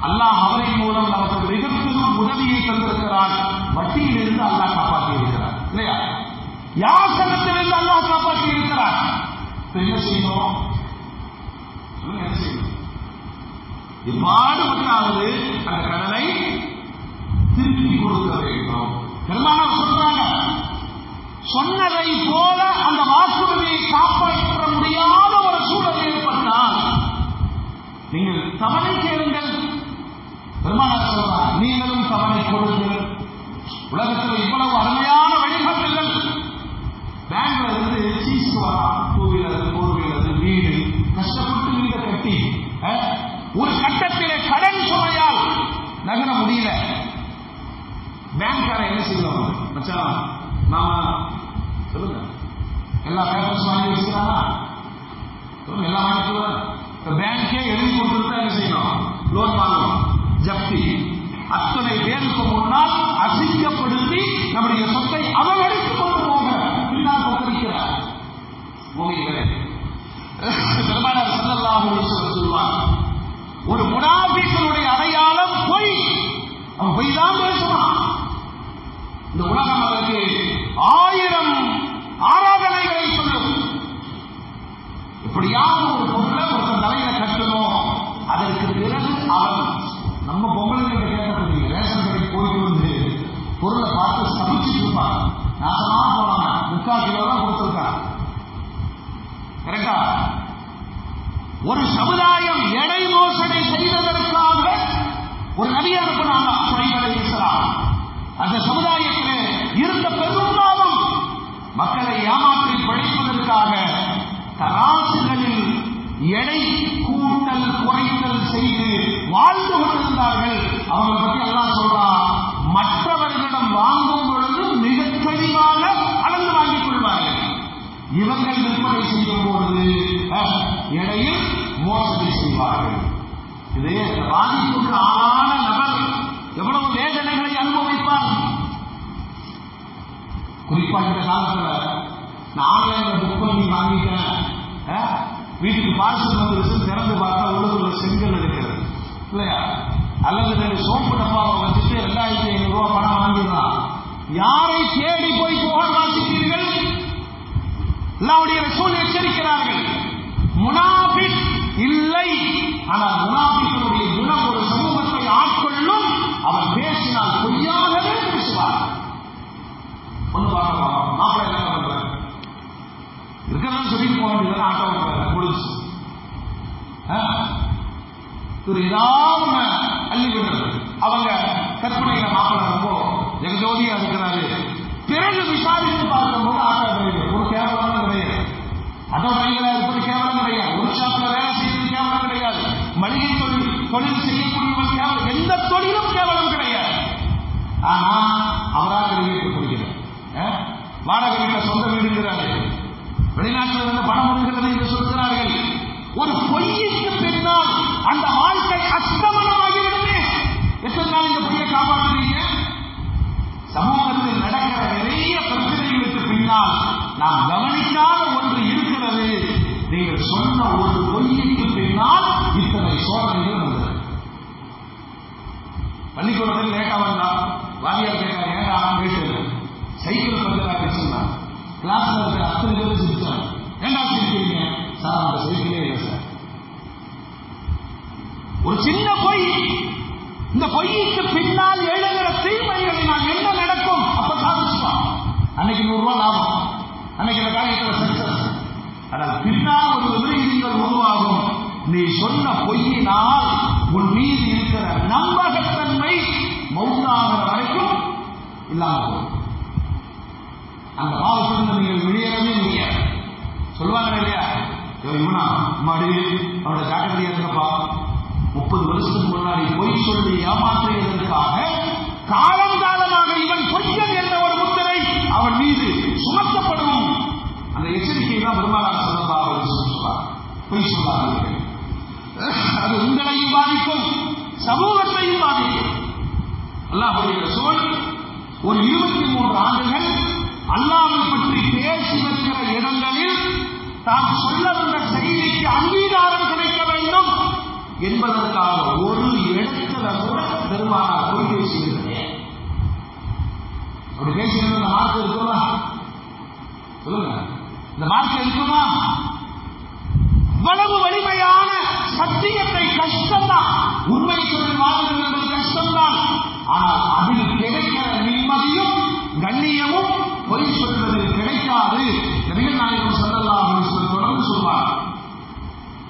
அல்லாஹ் அவரின் மூலம் நமக்கு மிகப்பெரும் உதவியை தந்திருக்கிறார். வட்டியில் இருந்து அல்லாஹ் காப்பாற்றி இருக்கிறார் இல்லையா? யாசகத்திலிருந்து அல்லாஹ் காப்பாற்றி இருக்கிறார். என்ன செய்யணும்? எவ்வாறு அந்த கடனை திருப்பி கொடுக்க வேண்டும். பெருமானார் சொல்றாங்க, சொன்னதை போல அந்த வாக்குறுதியை காப்பாற்ற முடியாத ஒரு சூழல் ஏற்பட்டால் நீங்கள் தவணை கேளுங்கள். பெருமானார் சொல்றாங்க, நீங்களும் தவணை கொடுங்கள். உலகத்தில் இவ்வளவு அருமையான வழிகாட்டுகள். பேங்க்ல இருந்து சீஸ்க்கு வரலாம், 2 வீலர் 4 வீலர் வீடு கஷ்டப்பட்டு வீட கட்டி ஒரு கட்டத்திலே கடன் சுமையால் நகர முடியல. பேங்க்கார என்ன செய்வாங்க? மச்சான் மாமா சொல்லுங்க, எல்லா பேப்பர்ஸ் வாங்கி வச்சுக்கிறாங்க, எல்லாம் வாங்கிட்டு பேங்கே எழுதி கொடுத்துட்டு என்ன செய்யணும்? லோன் வாங்கணும், ஜப்தி. அத்தனை பேருக்கு முன்னால் அசிங்கப்படுத்தி நம்முடைய சொத்தை அவர்களுக்கு கொண்டு போக பின்னால் கொக்கரிக்கிறார். பெருமானார் ஸல்லல்லாஹு அலைஹி வஸல்லம் சொல்வார், ஒரு முனாஃபிக்குடைய அடையாளம் பொய். அவன் பொய் தான் பேசுவான். இந்த உலகம் அதற்கு 1000 ஆராதனைகளை சொல்லும். எப்படியாவது ஒரு பொருளை ஒருத்தன் தலையில கட்டணும். அதற்கு பிறகு அவன் நம்ம பொங்கலுக்கு கேட்கக்கூடிய ரேஷன் கடைக்கு போயிட்டு வந்து பொருளை பார்த்து சமைச்சுட்டு இருப்பான். நாசமா போனாங்க, 3/4 கிலோ தான் கொடுத்துருக்கான். கரெக்டா? ஒரு சமுதாயம் எடை மோசடி செய்ததற்காக ஒரு நபி அனுப்பினாங்க, ஷுஐப் அலைஹிஸ்ஸலாம். அந்த சமுதாயத்திலே இருந்த பெரும்பாலும் மக்களை ஏமாற்றி பழிப்பதற்காக தராசுகளில் எடை கூட்டல் குறைத்தல் செய்து வாழ்ந்து கொண்டிருந்தார்கள். அவங்களை பற்றி எல்லாம் சொல்றான், மற்றவர்களிடம் வாங்கும் பொழுது மிக தெளிவாக அளந்து வாங்கிக் கொள்வார்கள். இவர்கள் விற்பனை செய்யும் பொழுது எடையில் மோசடி செய்வார்கள். இதே பாதிப்புக்கு ஆளான நபர் எவ்வளவு வேதனைகளை அனுபவிப்பார். குறிப்பா இந்த காலத்துல நான் ஆன்லைன்ல புக் பண்ணி வாங்கிட்டேன், வீட்டுக்கு பார்சல் வந்து திறந்து பார்த்தா உள்ளுக்குள்ள செங்கல் இருக்கிறது இல்லையா, அல்லது 2 சோப்பு டப்பாவை வச்சுட்டு 2500 ரூபாய் பணம் வாங்கிடலாம். யாரை தேடி போய் புகழ் வாசிப்பீர்கள்? அல்லாஹ்வுடைய ரசூல் எச்சரிக்கிறார்கள், முனாஃபிக் இல்லை. ஆனால் முனாஃபிக்குடைய குணம் ஒரு சமூகத்தை ஆட்கொள்ளும். அவர் பேசினால் பொய்யாகவே பேசுவார். ஒண்ணு பார்க்கலாம், மாப்பிள்ளை என்ன பண்றாரு இருக்கிறதா சொல்லிட்டு போக வேண்டியது ஆட்டோ முடிச்சு ஏதாவது அள்ளி விடுறது. அவங்க கற்பனையில மாப்பிள்ளை ரொம்ப ஜெகஜோதியா இருக்கிறாரு. பிறகு விசாரித்து பார்க்கும்போது ஆட்டோ டிரைவர் ஒரு கேவலமும் கிடையாது. ஆட்டோ டிரைவரா இருப்பது கேவலம் கிடையாது. ஒரு ஷாப்ல வேலை செய்யறது கேவலம் கிடையாது. மளிகை தொழில் செய்யக்கூடியவன் கேவலம், எந்த தொழிலும் கேவலம் கிடையாது. ஆனா அவராக வெளியேற்ற முடிகிறது. வாடகை வீட்டில் சொந்த வீடுங்கிறாரு, வெளிநாட்டில் இருந்து பணம் வருகிறது என்று சொல்கிறார்கள். ஒரு பொய்யுக்கு பின்னால் அந்த வாழ்க்கை அஸ்தமனமாகிவிடுமே. எத்தனை நாள் இந்த பொய்யை காப்பாற்றுவீங்க? சமூகத்தில் நடக்கிற நிறைய பிரச்சனைகளுக்கு பின்னால் நாம் கவனிக்காத ஒன்று இருக்கிறது. நீங்கள் சொன்ன ஒரு பொய்யுக்கு பின்னால் இத்தனை சோதனைகள் வந்தது. பள்ளிக்கூடத்தில் லேட்டா வந்தா வாரியார் கேட்டார், ஏண்டா கேட்டு சைக்கிள் பஞ்சராக சொன்னார். கிளாஸ்ல இருக்கிற அத்தனை பேர் சிரிச்சாங்க. ஏண்டா சிரிக்கிறீங்க? சார் அந்த சைக்கிளே இல்லை சார். ஒரு சின்ன பொய், இந்த பொய்க்கு பின்னால் எழுகிற தீமைகளை நான் என்ன நடக்கும் அப்ப சாதிச்சுவான். அன்னைக்கு 100 ரூபாய் லாபம், அன்னைக்கு இந்த காரியத்தில் சக்சஸ். ஆனால் பின்னால் ஒரு விபரீதங்கள் உருவாகும். நீ சொன்ன பொய்யினால் உன் மீது இருக்கிற நம்பகத்தன்மை மௌனாகிற வரைக்கும் இல்லாமல் அந்த பாவத்திலிருந்து நீங்கள் வெளியேறவே முடியாது. சொல்லுவாங்க இல்லையா, இவனா மாடி அவனோட ஜாக்கிரதையா இருக்கப்பா, 30 வருஷத்துக்கு முன்னாடி பொய் சொல்லி ஏமாற்றியதற்காக காலங்காலமாக இவன் பொய்யன் என்ற ஒரு முத்திரை அவன் மீது சுமத்தப்படும். அந்த எச்சரிக்கை தான் பெருமானார் ஸல்லல்லாஹு அலைஹி வஸல்லம் சொல்றார். பொய் சொல்லாதீர்கள், அது உங்களையும் பாதிக்கும், சமூகத்தையும் பாதிக்கும். அல்லாஹ்வுடைய ரசூல் ஒரு 23 ஆண்டுகள் அல்லாஹ்வை பற்றி பேசி வருகிற இடங்களில் தாம் சொல்ல வந்த செய்திக்கு அங்கீகாரம் கிடைக்க வேண்டும் என்பதற்காக ஒரு இடத்துல கூட பெருமானார் பொய் பேசுகிறது. அப்படி பேசுகிறது இந்த மார்க்கம் இருக்குமா? சொல்லுங்க, இந்த மார்க்கம் இருக்குமா? அவ்வளவு வலிமையான சத்தியத்தை கஷ்டம்தான், உண்மை சொல்லி வாழ்வது என்பது கஷ்டம்தான். ஆனால் அதில் கிடைக்கிற நிம்மதியும் கண்ணியமும் பொய் சொல்வதில் கிடைக்காது. நபிகள் நாயகம் ஸல்லல்லாஹு அலைஹி வஸல்லம் தொடர்ந்து சொல்வார்,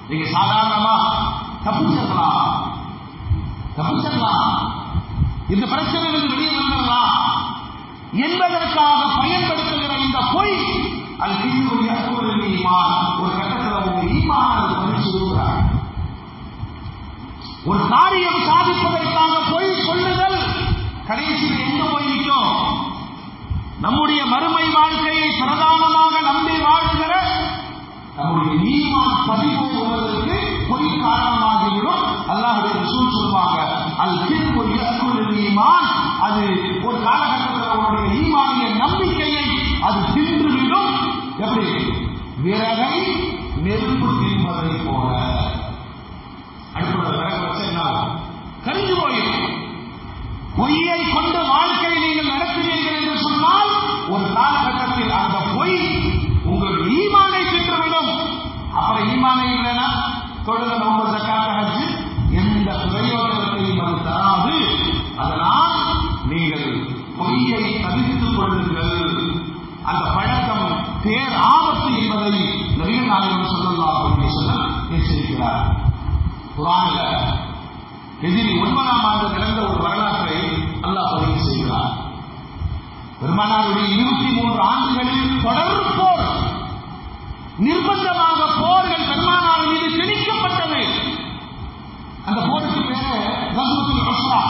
நீங்க சாதாரணமா தப்பிச்சிடலாம், இந்த பிரச்சனைகளுக்கு வெளியே வந்துடலாம் என்பதற்காக பயன்படுத்துகிற இந்த பொய் அது ஈமான் ஒரு கட்டத்தில் அவங்க ஈமான் பரிசுகிறார். ஒரு காரியம் சாதிப்பதற்காக பொய் சொல்லுதல் கடைசியில் எங்க போய் நிற்கும்? நம்முடைய மறுமை வாழ்க்கையை பிரதானமாக நம்பி வாழ்கிற நம்முடைய ஈமான் பதிவுவதற்கு பொய் காரணமாகிவிடும். அல்லாஹ்வுடைய ரசூல் சொல்வாங்க, அல் கிர்பு யஸ்குல் ஈமான், அது ஒரு காலகட்டத்தில் அவருடைய ஈமானிய நம்பிக்கையை அது தின்றுவிடும். எப்படி? விறகை நெருப்பு தின்பதை போல. அடுத்த விறகு வச்சா என்ன கரிஞ்சு போயிடும். பொய்யை கொண்டு வாழ்க்கை நீங்கள் நடத்துவீர்கள் என்று சொன்னால் ஒரு காலகட்டத்தில் அந்த பொய் உங்கள் ஈமானை தின்றுவிடும். அப்புறம் ஈமானை இல்லைன்னா தொழுக, நோன்பு, ஜக்காத், ஹஜ் எந்த பிரயோஜனத்தையும் அது தராது. அதனால் நீங்கள் பொய்யை தவிர்த்துக் கொள்ளுங்கள். அந்த பழக்கம் பேர் ஆபத்து என்பதை நபிகள் நாயகம் ஸல்லல்லாஹு அலைஹி வஸல்லம் எச்சரிக்கிறார். குர்ஆன்ல ஹிஜ்ரி 9ஆம் ஆண்டு நடந்த ஒரு வரலாற்றை அல்லாஹ் பதிவு செய்கிறார். பெருமானாருடைய 23 ஆண்டுகளில் தொடர் போர், நிர்பந்தமாக போர்கள் பெருமானார் மீது திணிக்கப்பட்டது. அந்த போருக்கு பேரு கஸ்வத்துல் உஸ்ரா.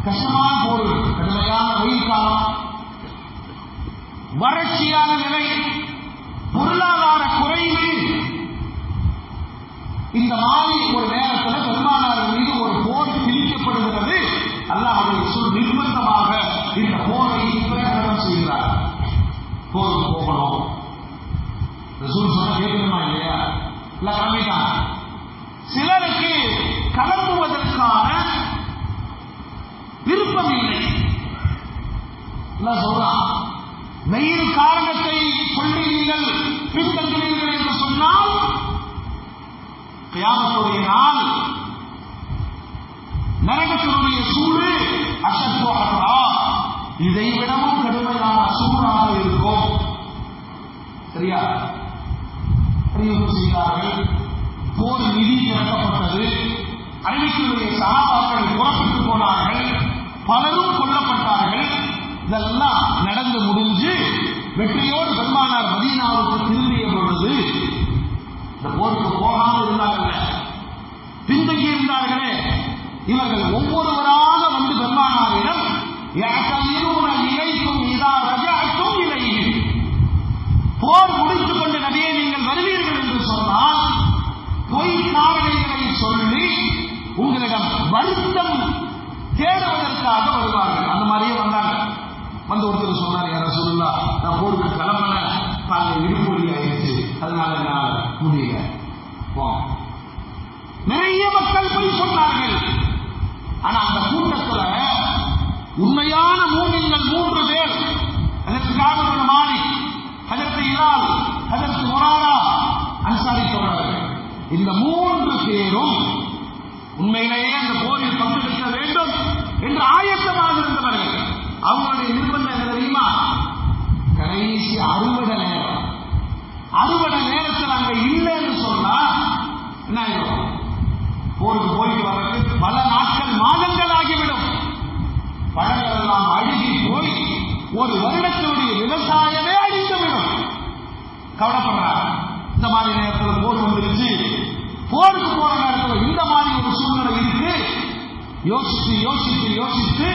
கஷ்டமான போர், கடுமையான வெயில் காலம், வறட்சியான நிலை, பொருளாதார குறைவு. இந்த மாதிரி ஒரு நேரத்தில் பெருமானார் மீது ஒரு போர் திணிக்கப்படுகிறது. அல்லாஹ்வுடைய ரசூல் நிர்பந்தமாக இந்த போரை பிரகடனம் செய்கிறார். இல்ல கிளம்பிட்டாங்க. சிலருக்கு கிளம்புவதற்கான விருப்பம் இல்லை. சொல்றான், வெயில் காரணத்தை சொல்லி நீங்கள் பின்தங்குவீர்கள் என்று சொன்னால் கியாமத்துடைய நாள் நரகத்தினுடைய சூடு அசத்துவா இதை விடவும் கடுமையான சூடாக இருக்கும். சரியா? அறிவிப்பு செய்தார்கள். போர் நிதி திரட்டப்பட்டது. அறிவிக்கக்கூடிய சகாபாக்கள் புறப்பட்டு போனார்கள். பலரும் கொல்லப்பட்டார்கள். இதெல்லாம் நடந்து முடிஞ்சு வெற்றியோடு பெருமானார் மதீனாவுக்கு திரும்பிய பொழுது இந்த போருக்கு போகாமல் இருந்தார்கள், பின்தங்கி இருந்தார்களே, இவர்கள் ஒவ்வொருவராக வந்து பெருமானாரிடம் போர் முடித்துக் கொண்டு நபியை நீங்கள் வருவீர்கள் என்று சொன்னால் பொய் காரணங்களை சொல்லி உங்களிடம் வருத்தம் தேடுவதற்காக வருவார்கள். அந்த மாதிரியே வந்தாங்க. வந்து ஒருத்தர் சொன்னார், யார சொல்லலாம், நான் போருக்கு கிளம்பல, தாங்கள் இடுப்பொடி ஆயிடுச்சு, அதனால என்னால் முடியல. நிறைய மக்கள் போய் சொன்னார்கள். ஆனா அந்த கூட்டத்தில் உண்மையான மூமின்கள் 3 பேர், அதற்கு காரணம் மாறி, அதற்கு இரால், அதற்கு முராரா, அன்சாரி தோழர்கள். இந்த 3 பேரும் உண்மையிலேயே அந்த போரில் பங்கெடுக்க வேண்டும் என்று ஆயத்தமாக இருந்தவர்கள். அவங்களுடைய நிர்பந்தம் என்ன தெரியுமா? கடைசி அறுவடை நேரம். அறுவடை நேரத்தில் அங்க இல்லைன்னு சொன்னா என்ன ஆயிடும்? போருக்கு போயிட்டு வர்றதுக்கு பல நாட்கள், மாதங்கள் ஆகிவிடும். பழங்கள் எல்லாம் அழுகி போய் ஒரு வருடத்தினுடைய விவசாயமே அழிந்துவிடும். கவலைப்படுறாங்க. இந்த மாதிரி நேரத்தில் போர் வந்துருச்சு. போருக்கு போற நேரத்தில் இந்த மாதிரி ஒரு சூழ்நிலை இருக்கு. யோசித்து யோசித்து யோசித்து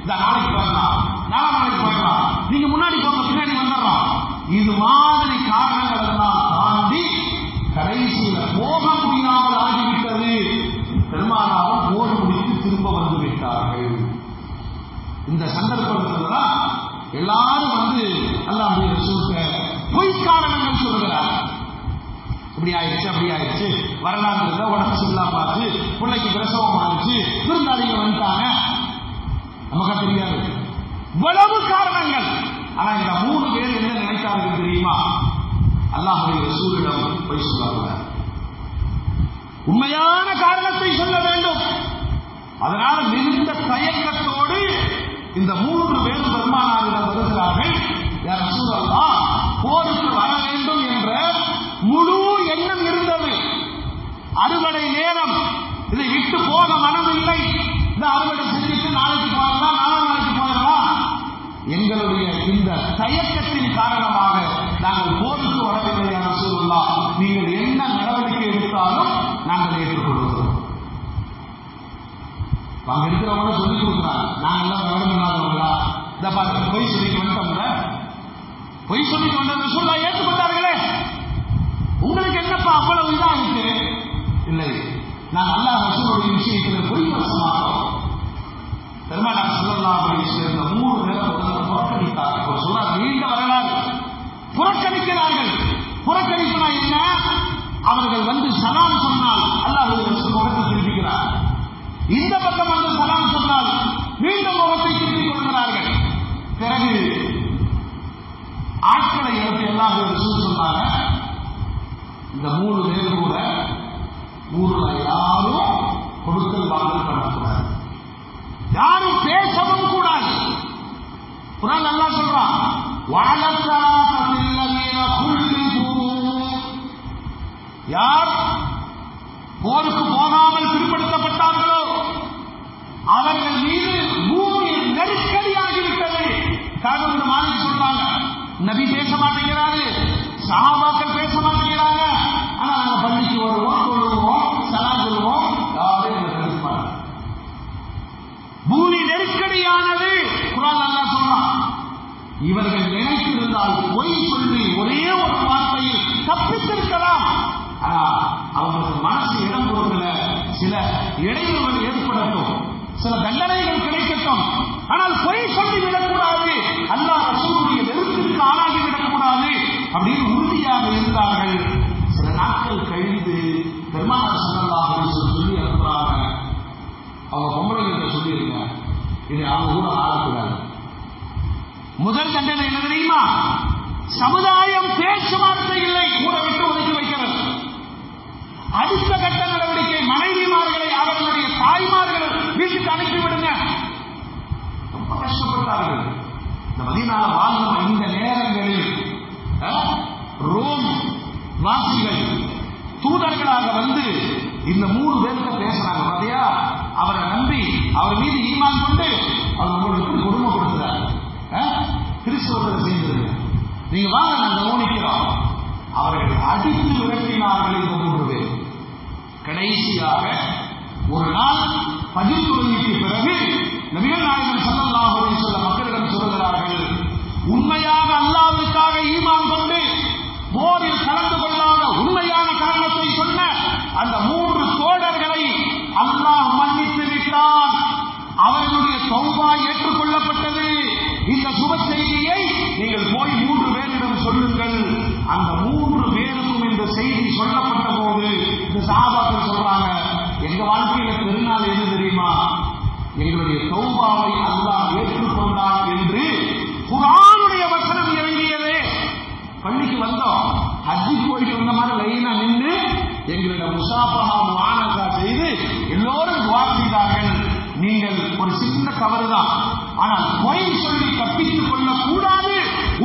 இந்த நாளைக்கு போயிடலாம், நாளைக்கு போயிடலாம், நீங்க முன்னாடி போங்க, பின்னாடி வந்துடலாம், இது மாதிரி காரணங்கள் எல்லாம் தாண்டி கடைசியில போக முடியாமல் ஆகிவிட்டது. பெருமானாரும் போர் முடித்து திரும்ப வந்து விட்டார்கள். இந்த சந்தர்ப்பத்தில் தான் எல்லாரும் வந்து அல்லாஹ்வுடைய ரசூலுக்கு பொய் காரணங்கள் சொல்கிறார். இப்படி ஆயிடுச்சு, அப்படி ஆயிடுச்சு, வரலாற்று உடம்பு சரியில்லாம பார்த்து, பிள்ளைக்கு பிரசவம் ஆயிடுச்சு, விருந்தாளிங்க வந்துட்டாங்க, நமக்கு தெரியாது. இவ்வளவு காரணங்கள். ஆனா இந்த 3 பேர் என்ன நினைத்தார்கள் தெரியுமா? அல்லாஹ்வுடைய ரசூலிடம் போய் சொல்லுவாங்க, உண்மையான காரணத்தை சொல்ல வேண்டும். அதனால மிகுந்த தயக்கத்தோடு இந்த 3 பேரும் பெருமானாரிடம் வருகிறார்கள். யா ரசூலல்லாஹ், போருக்கு வர வேண்டும் என்ற முழு எண்ணம் இருந்தது. அறுவடை நேரம், இதை விட்டு போக மனமில்லை. இந்த அறுவடை செஞ்சுட்டு நாளைக்கு போயிடலாம், நாளைக்கு போயிடலாம். எங்களுடைய இந்த தயக்கத்தின் காரணமாக நாங்கள் போருக்கு வரவில்லை. யா ரசூலல்லாஹ், நீங்கள் என்ன நடவடிக்கை எடுத்தாலும் நாங்கள் ஏற்றுக்கொள்கிறோம். அங்க இருக்கிறவங்க சொல்லிக் கொடுக்குறாங்க, நாங்கெல்லாம் விவரம் இல்லாதவங்களா, இந்த பார்த்து பொய் சொல்லிட்டு வந்துட்டோம்ல, பொய் சொல்லிட்டு வந்த ரசூலுல்லாஹ் ஏற்றுக்கொண்டார்களே, உங்களுக்கு என்னப்பா அவ்வளவு இதா இருக்கு? இல்லை, நான் அல்லாஹ் ரசூலுடைய விஷயத்தில் பொய் வசமாகிறோம். பெருமானார் ஸல்லல்லாஹு அலைஹி வஸல்லம் இந்த 3 பேரை புறக்கணித்தார்கள். ஒரு சொல்றார், நீண்ட வரலாறு. புறக்கணிக்கிறார்கள். புறக்கணிப்புனா என்ன? அவர்கள் வந்து சலாம் சொன்னால் அல்லாஹ்வுடைய ரசூல் முகத்தை திருப்பிக்கிறார். இந்த பக்கம் வந்து சலாம் சொன்னால் மீண்டும் முகத்தை திருப்பிக் கொள்கிறார்கள். பிறகு ஆட்களை எழுப்பி அல்லாஹ்வுடைய ரசூல் சொன்னாங்க, இந்த 3 பேர் கூட ஊர்ல யாரும் கொடுக்கல் வாங்கல் பண்ணக்கூடாது, யாரும் பேசவும் கூடாது. குர்ஆன் அல்லாஹ் சொல்றான், யார் போருக்கு போகாமல் பிற்படுத்தப்பட்டார்களோ அவர்கள் மீது பூமி நெருக்கடியாகிவிட்டது. காரணம் மாலிக் சொல்றாங்க, நபி பேச மாட்டேங்கிறாரு, சஹாபாக்கள் பேச மாட்டேங்கிறாங்க, ஆனா நாங்க பள்ளிக்கு வருவோம், சொல்லுவோம், சலாம் சொல்லுவோம், யாரும் எங்களை தடுப்பாங்க. பூமி நெருக்கடியானது. குர்ஆன் அல்லாஹ் சொல்றான், இவர்கள் நினைத்திருந்தால் பொய் சொல்லி ஒரே ஒரு வார்த்தையில் தப்பித்திருக்கலாம். ஆனா அவங்களுக்கு மனசு இடம் கொடுக்கல. சில இடையூறுகள் ஏற்படட்டும், சில தண்டனைகள் கிடைக்கட்டும், ஆனால் பொய் சொல்லி விடக்கூடாது, அல்லாஹ் ரசூலுடைய வெறுப்பிற்கு ஆளாகி விடக்கூடாது அப்படின்னு உறுதியாக இருந்தார்கள். சில நாட்கள் கழிந்து பெருமானார் ஸல்லல்லாஹு அலைஹி வஸல்லம் சொல்லி அனுப்புறாங்க, அவங்க பொம்பளைகிட்ட சொல்லியிருங்க, இது அவங்க கூட ஆளக்கூடாது. முதல் தண்டனை என்ன தெரியுமா? சமுதாயம் பேச்சுவார்த்தை இல்லை, கூட விட்டு ஒதுக்கி வைக்கிறது. அடுத்த கட்ட நடவடிக்கை, மனைவிமார்களை அவர்களுடைய தாய்மார்கள் வீட்டுக்கு அனுப்பிவிடுங்க. ரொம்ப கஷ்டப்பட்டார்கள். இந்த மதீனால வாழ்ந்த இந்த நேரங்களில் ரோம் வாசிகள் தூதர்களாக வந்து இந்த 3 பேர்கிட்ட பேசுறாங்க. பாத்தியா, அவரை நம்பி அவர் மீது ஈமான் கொண்டு அவர் உங்களுக்கு கொடுமைப்படுத்துறாரு, கிறிஸ்தவத்தை செய்திருங்க, நீங்க வாங்க நாங்கள் கவனிக்கிறோம். அவர்கள் அடித்து விரட்டினார்கள் இந்த 3 பேர். கடைசியாக ஒரு நாள் பதில் தொழுகைக்கு பிறகு நபிகள் நாயகம் ஸல்லல்லாஹு அலைஹி வஸல்லம் மக்களிடம் சொல்கிறார்கள், உண்மையாக அல்லாஹ்வுக்காக ஈமான் கொண்டு போரில் கலந்து கொள்ளாத உண்மையான காரணத்தை சொன்ன அந்த 3 தோழர்களை அல்லாஹ் மன்னித்து விட்டான், அவர்களுடைய தௌபா ஏற்றுக்கொள்ளப்பட்டது. இந்த சுப செய்தியை நீங்கள் போய் 3 பேரிடம் சொல்லுங்கள். அந்த 3 பேருக்கும் இந்த செய்தி சொல்லப்பட்ட போது இந்த சஹாபாக்கள் சொல்றாங்க, எங்க வாழ்க்கையில பெருநாள் எது தெரியுமா? எங்களுடைய தௌபாவை அல்லாஹ் ஏற்றுக்கொண்டான் என்று குர்ஆனுடைய வசனம் இறங்கியது. பள்ளிக்கு வந்தோம், ஹஜ்ஜுக்கு போயிட்டு வந்த மாதிரி லைனா நின்று எங்களுடைய முசாஃபஹா முஆனகா செய்து எல்லோரும் துஆ செய்தார்கள். நீங்கள் ஒரு சின்ன தவறுதான், ஆனால் பொய் சொல்லி தப்பித்துக் கொள்ளக் கூடாது,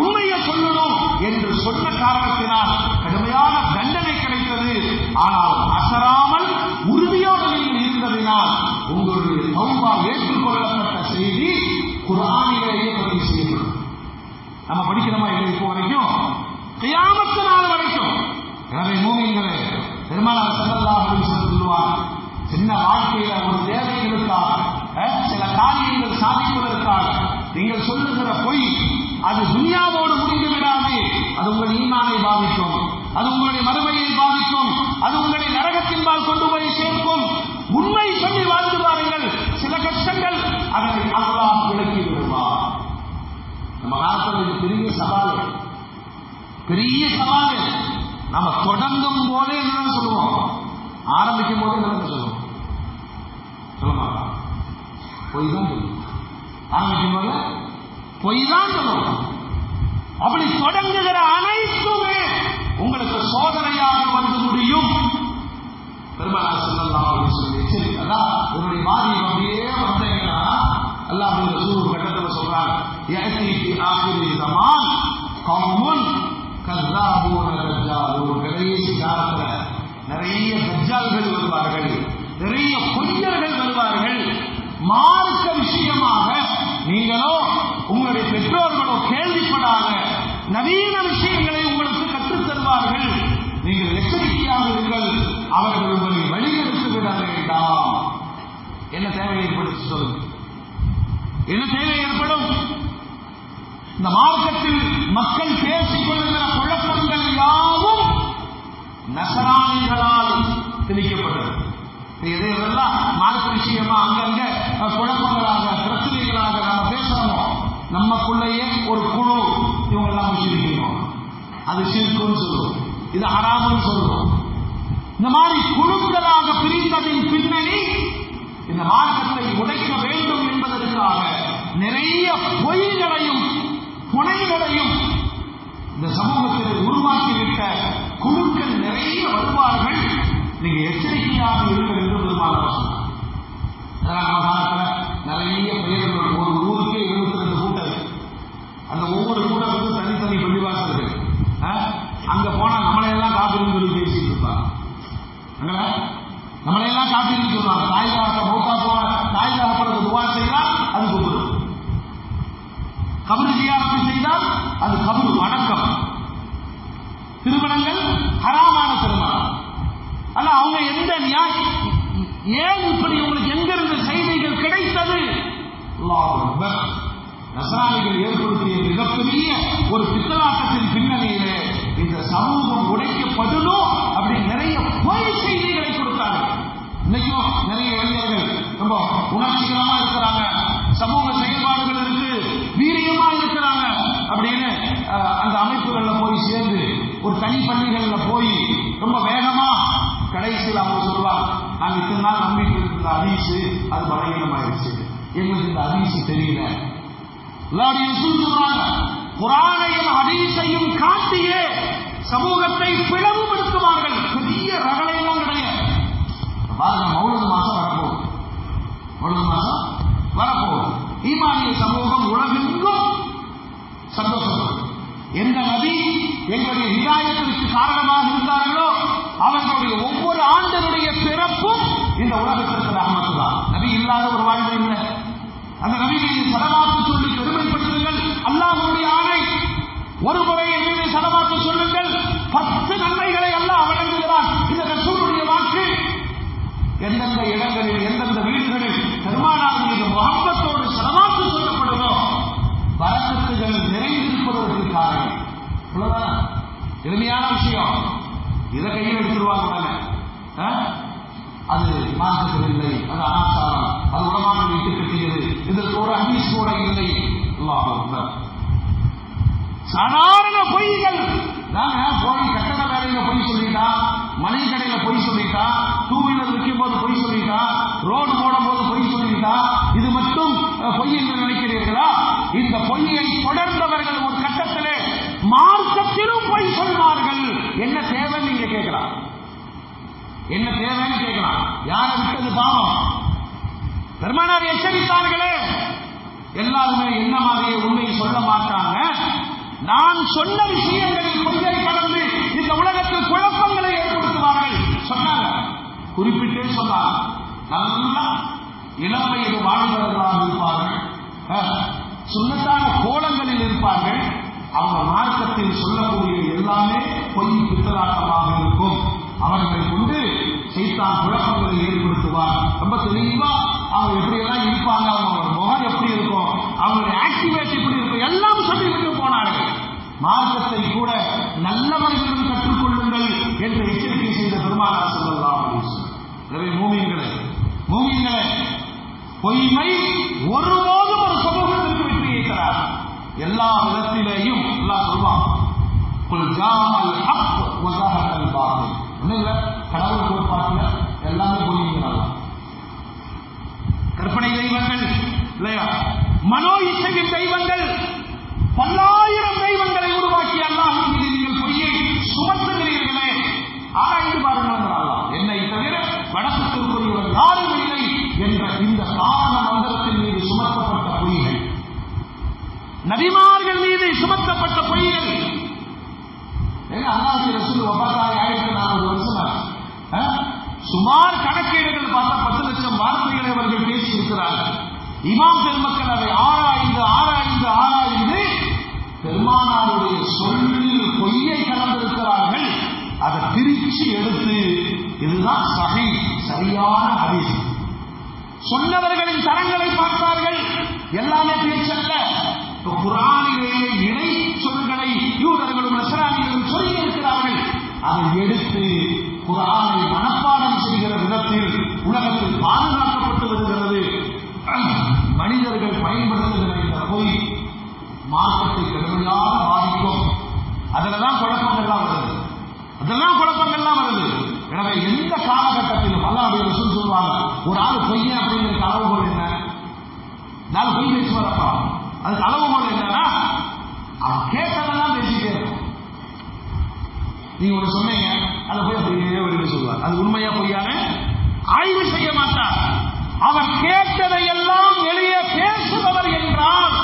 உண்மையை சொல்லணும் என்று சொன்ன காரணத்தினால் கடுமையான தண்டனை கிடைத்தது. ஆனால் அசராமல் உறுதியோடு நீங்கள் இருந்ததினால் உங்களுடைய தௌபா ஏற்றுக்கொள்ளப்பட்ட செய்தி குர்ஆனிலேயே பதிவு செய்யப்படும். நம்ம படிக்கிறோமா இல்லை இப்போ வரைக்கும், கியாமத் நாள் வரைக்கும். எனவே மூமின்களே, பெருமானார் ஸல்லல்லாஹு அலைஹி வஸல்லம் சொல்லுவார், சின்ன வாழ்க்கையில ஒரு தேவைகளுக்காக சில காரியங்கள் சாதிப்பதற்காக நீங்கள் சொல்லுகிற பொய் அது துன்யாவோடு முடிந்து விடாது, அது உங்கள் ஈமானை பாதிக்கும், அது உங்களுடைய மறுமையை பாதிக்கும், அது உங்களை நரகத்தின்பால் கொண்டு போய் சேர்க்கும். உண்மை சொல்லி வாழ்ந்து பாருங்கள், சில கஷ்டங்கள் அதனை அல்லாஹ் விலக்கி விடுவார். நம்ம காலத்தில் இது பெரிய சவால், பெரிய சவால். நம்ம தொடங்கும் போதே என்ன சொல்லுவோம், ஆரம்பிக்கும் போதே என்ன சொல்லுவோம், சொல்ல மாட்டோம், பொய் தான் சொல்லுவோம். ஆரம்பிக்கும் போது பொய் தான் சொல்லுவோம். அப்படி தொடங்குகிற அனைத்துமே உங்களுக்கு சோதனையாக வந்து முடியும். பெருமானார் ஸல்லல்லாஹு அலைஹி வஸல்லம் எச்சரிக்கையா, இவருடைய வாதி அப்படியே வந்தீங்கன்னா அல்லாஹ்வுடைய ரசூல் கட்டத்தில் சொல்றாங்க, யஅதி ஃபி ஆகிரி ஸமான் கௌமுன் கذابூன தஜ்ஜாலூன். கடைசி காலத்துல நிறைய தஜ்ஜால்கள் வருவார்கள், நிறைய பொய்யர்கள் வருவார்கள். மார்க்க விஷயமாக நீங்களோ உங்களுடைய பெற்றோர்களோ கேள்விப்படாத நவீன விஷயங்களை உங்களுக்கு கற்றுத் தருவார்கள். நீங்கள் எச்சரிக்கையாக இருங்கள், அவர்கள் உங்களை வழிநடத்தி விட வேண்டாம். என்ன தேவை ஏற்படுத்தி சொல்லுங்க, என்ன தேவை ஏற்படும்? இந்த மார்க்கத்தில் மக்கள் பேசிக் கொள்ளுகிற குழப்பங்கள் யாவும் நசராணிகளால் திணிக்கப்பட்டது. இதையெல்லாம் மார்க்க விஷயமா அங்கங்க குழப்பங்களாக பிரச்சனைகளாக நாம பேசணும். நமக்குள்ளேயே ஒரு குழு, இவங்க எல்லாம் முஸ்லிம்கள், அது ஷிர்க்குன்னு சொல்லுவோம், இது ஹராம்னு சொல்லுவோம். இந்த மாதிரி குழுக்களாக பிரிந்ததின் பின்னணி இந்த மார்க்கத்தை உடைக்க வேண்டும் என்பதற்காக நிறைய பொய்களையும் புனைகளையும் இந்த சமூகத்தில் உருவாக்கிவிட்ட குழுக்கள் நிறைய வருவார்கள். நீங்க எச்சரிக்கையாக இருங்கள் என்று பெருமானார் சொன்னார். நிறைய பெயர்கள், ஒரு ஊருக்கே 22 கூட்டம், அந்த ஒவ்வொரு கூட்டத்துக்கும் தனித்தனி பள்ளிவாசல்கள். அங்க போனா நம்மளையெல்லாம் காப்பீடு சொல்லி பேசிட்டு இருப்பாங்க, நம்மளையெல்லாம் காப்பீடு சொல்லுவாங்க. தாய்காக மௌத்தா போன தாய்காக துவா செய்தால் அது குபுரு, கபரு ஜியாரத்து செய்தால் அது கபரு வணக்கம். திருமணங்கள் ஹராமான திருமணம். ஆனா அவங்க எந்த ஏன் இப்படி உங்களுக்கு எங்கிருந்து செய்திகள் கிடைத்தது? நஸ்ரானிகள் ஏற்படுத்திய மிகப்பெரிய ஒரு பித்தலாட்டத்தின் பின்னணியிலே இந்த சமூகம் உடைக்கப்படணும் அப்படி நிறைய பொய் செய்திகளை கொடுத்தார்கள். இன்னைக்கும் நிறைய இளைஞர்கள் ரொம்ப உணர்ச்சிகரமா இருக்கிறாங்க, சமூக செயல்பாடுகள் இருக்கு, வீரியமா இருக்கிறாங்க அப்படின்னு அந்த அமைப்புகள்ல போய் சேர்ந்து ஒரு தனி பள்ளிகள்ல போய் ரொம்ப வேகமா கடைசியில் அவங்க சொல்லுவாங்க, நாங்க இத்தனை நாள் நம்பிக்கை இருந்த ஹதீஸ் அது பலகீனமாயிருச்சு, எங்களுக்கு இந்த ஹதீஸ் தெரியல. சொல்றாங்க, குர்ஆனையும் ஹதீஸையும் காட்டியே சமூகத்தை பிளவுபடுத்துவார்கள். பெரிய ரகளையெல்லாம் கிடையாது. பாருங்க, மௌலிது மாசம் வரப்போகுது, மௌலிது மாசம் வரப்போகுது. ஈமானிய சமூகம் உலகெங்கும் சந்தோஷப்படும். எந்த நபி எங்களுடைய ஹிதாயத்திற்கு காரணமாக இருந்தார்களோ அவர்களுடைய ஒவ்வொரு ஆண்டனுடைய பிறப்பும் இந்த உலகத்திற்கு ரஹ்மத்துதான். நபி இல்லாத ஒரு வாழ்க்கை இல்லை. அந்த நபியை சலவாத்து சொல்லி பெருமைப்படுத்துங்கள். அல்லாஹ்வுடைய ஆணை, ஒரு முறை என் மீது சலவாத்து சொல்லுங்கள், 10 நன்மைகளை அல்லாஹ் வழங்குகிறான். இந்த ரசூலுடைய வாக்கு எந்தெந்த இடங்களில் எந்தெந்த வீடுகளில் பெருமானார் மீது முஹப்பத்தோடு சலவாத்து சொல்லப்படுதோ பரக்கத்துகள் நிறைந்திருப்பதற்கு காரணம். இவ்வளவுதான் எளிமையான விஷயம். இதை கையில் எடுத்துருவாங்க உடனே. அது மார்க்கத்தில் இல்லை, அது அனாச்சாரம், அது உலமாக்கள் இட்டு கட்டியது, இதற்கு ஒரு ஹதீஸ் கூட இல்லை. அல்லாஹ் அக்பர். சாதாரண பொய்கள் தாங்க. போய் கட்டட வேலையில பொய் சொல்லிட்டா, மளிகை கடையில பொய் சொல்லிட்டா, 2 வீலர் விற்கும் போது பொய் சொல்லிட்டா, ரோடு போடும் போது பொய் சொல்லிட்டா, இது மட்டும் பொய் என்று நினைக்கிறீர்களா? இந்த பொய்யை தொடர்ந்தவர்கள் ஒரு கட்டத்திலே மார்க்கத்திலும் பொய் சொல்வார்கள். என்ன தேவைன்னு நீங்க கேட்கலாம், என்ன தேவைன்னு கேட்கலாம். யாரை விட்டது பாவம்? பெருமானார் எச்சரித்தார்களே, எல்லாருமே என்ன மாதிரியே உண்மையை சொல்ல மாட்டாங்க. நான் சொன்ன விஷயங்களில் பொய்யை கலந்து இந்த உலகத்தில் குழப்பங்களை ஏற்படுத்துவார்கள் சொன்னாங்க. குறிப்பிட்டே சொன்னாங்க, நல்லா இளம் வயது வாழ்ந்தவர்களாக இருப்பார்கள், சுண்ணத்தான கோலங்களில் இருப்பார்கள். அவங்க மார்க்கத்தில் சொல்லக்கூடிய எல்லாமே பொய் பித்தலாட்டமாக இருக்கும். அவர்களை கொண்டு சைத்தான் குழப்பங்களை ஏற்படுத்துவார். ரொம்ப தெளிவா அவங்க எப்படியெல்லாம் இருப்பாங்க, அவங்களோட முகம் எப்படி இருக்கும், அவங்களுடைய ஆக்டிவேட் எப்படி இருக்கும், எல்லாம் சொல்லிவிட்டு போனார்கள். மார்க்கத்தை கூட நல்லவர்களும் கற்றுக்கொள்ளுங்கள் என்று எச்சரிக்கை செய்த பெருமானார் ஸல்லல்லாஹு அலைஹி வஸல்லம். எனவே மூமின்களே, பொய்மை ஒருபோதும் ஒரு சமூகத்திற்கு வெற்றியை தராது. எல்லா விதத்திலேயும் எல்லாம் சொல்வான், குல் ஜாஅல் ஹக் வ ஸஹகல் பாத்தில். ஒண்ணுல கடவுள் கோட்பாட்டுல எல்லாமே பொய்ங்கிறாங்க. கற்பனை தெய்வங்கள் இல்லையா, மனோ இச்சையின் தெய்வங்கள், பல்லாயிரம் தெய்வங்களை உருவாக்கி அல்லாஹ் மீது நீங்கள் பொய்யை சுமத்துகிறீர்களே, ஆராய்ந்து பாருங்கள். என்னை தவிர வடக்கத்திற்குரியவர் யாரும் இல்லை என்ற இந்த காரண மந்திரத்தின் மீது சுமத்தப்பட்ட பொய்கள், நபிமார்கள் மீது சுமத்தப்பட்ட பொய்கள். அல்லாஹ் ரசூல் வஃபாத்தாகி 1400 வருஷம் சுமார் கணக்கீடுகள் பார்த்தா 10 லட்சம் வார்த்தைகளை அவர்கள் பேசி இருக்கிறார்கள். இமாம் பெருமக்கள் அதை ஆராய்ந்து பெருமானாருடைய சொல்லில் பொய்யை கலந்திருக்கிறார்கள். அதை பிரிச்சு எடுத்து இதுதான் சஹீஹ், சரியான ஹதீஸ். சொன்னவர்களின் தரங்களை பார்த்தார்கள். எல்லாமே பேச்சல்ல. குர்ஆனிலேயே இணை சொல்களை யூதர்களும் நஸ்ரானிகளும் சொல்லி இருக்கிறார்கள். அதை எடுத்து குர்ஆனை மனப்பாடம் செய்கிற விதத்தில் உலகத்தில் பாதுகாக்கப்பட்டு வருகிறது. மனிதர்கள் பயன்படுத்துகிற இந்த பொய் மார்க்கத்தை கடுமையாக பாதிக்கும். அதுலதான் குழப்பங்கள்லாம் வருது. எனவே எந்த காலகட்டத்திலும் அல்லாஹ்வுடைய ரசூல் சொல்வாங்க, ஒரு ஆள் பொய்ய அப்படிங்கிற அளவுகோல் என்ன? நாலு பொய் பேசி வரப்பா, அதுக்கு அளவுகோல் என்னன்னா அவன் கேட்டதெல்லாம் பேசிட்டே இருக்கும். நீங்க ஒன்று சொன்னீங்க, அதை போய் அப்படியே வெளியே சொல்லுவார். அது உண்மையா பொய்யான ஆய்வு செய்ய மாட்டார். அவர் கேட்டதை எல்லாம் வெளியே பேசுபவர் என்றால்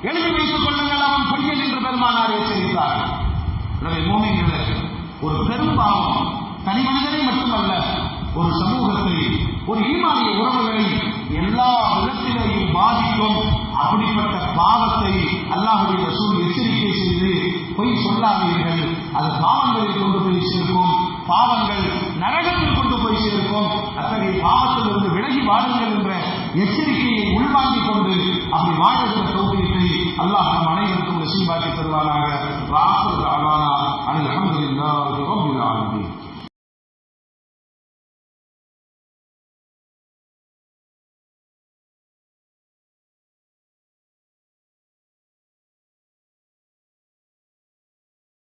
எழுதி வைத்துக் கொள்ளுங்கள், அவன் பொய்யன் என்று பெருமானார் எச்சரித்தார். எனவே மூமின்களே, ஒரு பெரும்பாவம் தனி மனிதனை மட்டுமல்ல, ஒரு சமூகத்தை, ஒரு ஈமானிய உறவுகளை எல்லா விதத்திலேயும் பாதிக்கும். அப்படிப்பட்ட பாவத்தை அல்லாஹ்வுடைய ரசூல் எச்சரிக்கை செய்து பொய் சொல்லாதீர்கள், அது பாவங்களில் கொண்டு போய் சேர்க்கும், பாவங்கள் நரகத்தில் கொண்டு போய் சேர்க்கும். அத்தகைய பாவத்திலிருந்து விலகி வாழுங்கள் என்ற எச்சரிக்கையை உள்வாங்கிக் கொண்டு அப்படி வாழ்கிற தௌஃபீகை அல்லாஹ் நம் அனைவருக்கும் நசீபாக்கி தருவானாக. வாஹிரு தஅவானா அனில் ஹம்துலில்லாஹி ரப்பில் ஆலமீன்.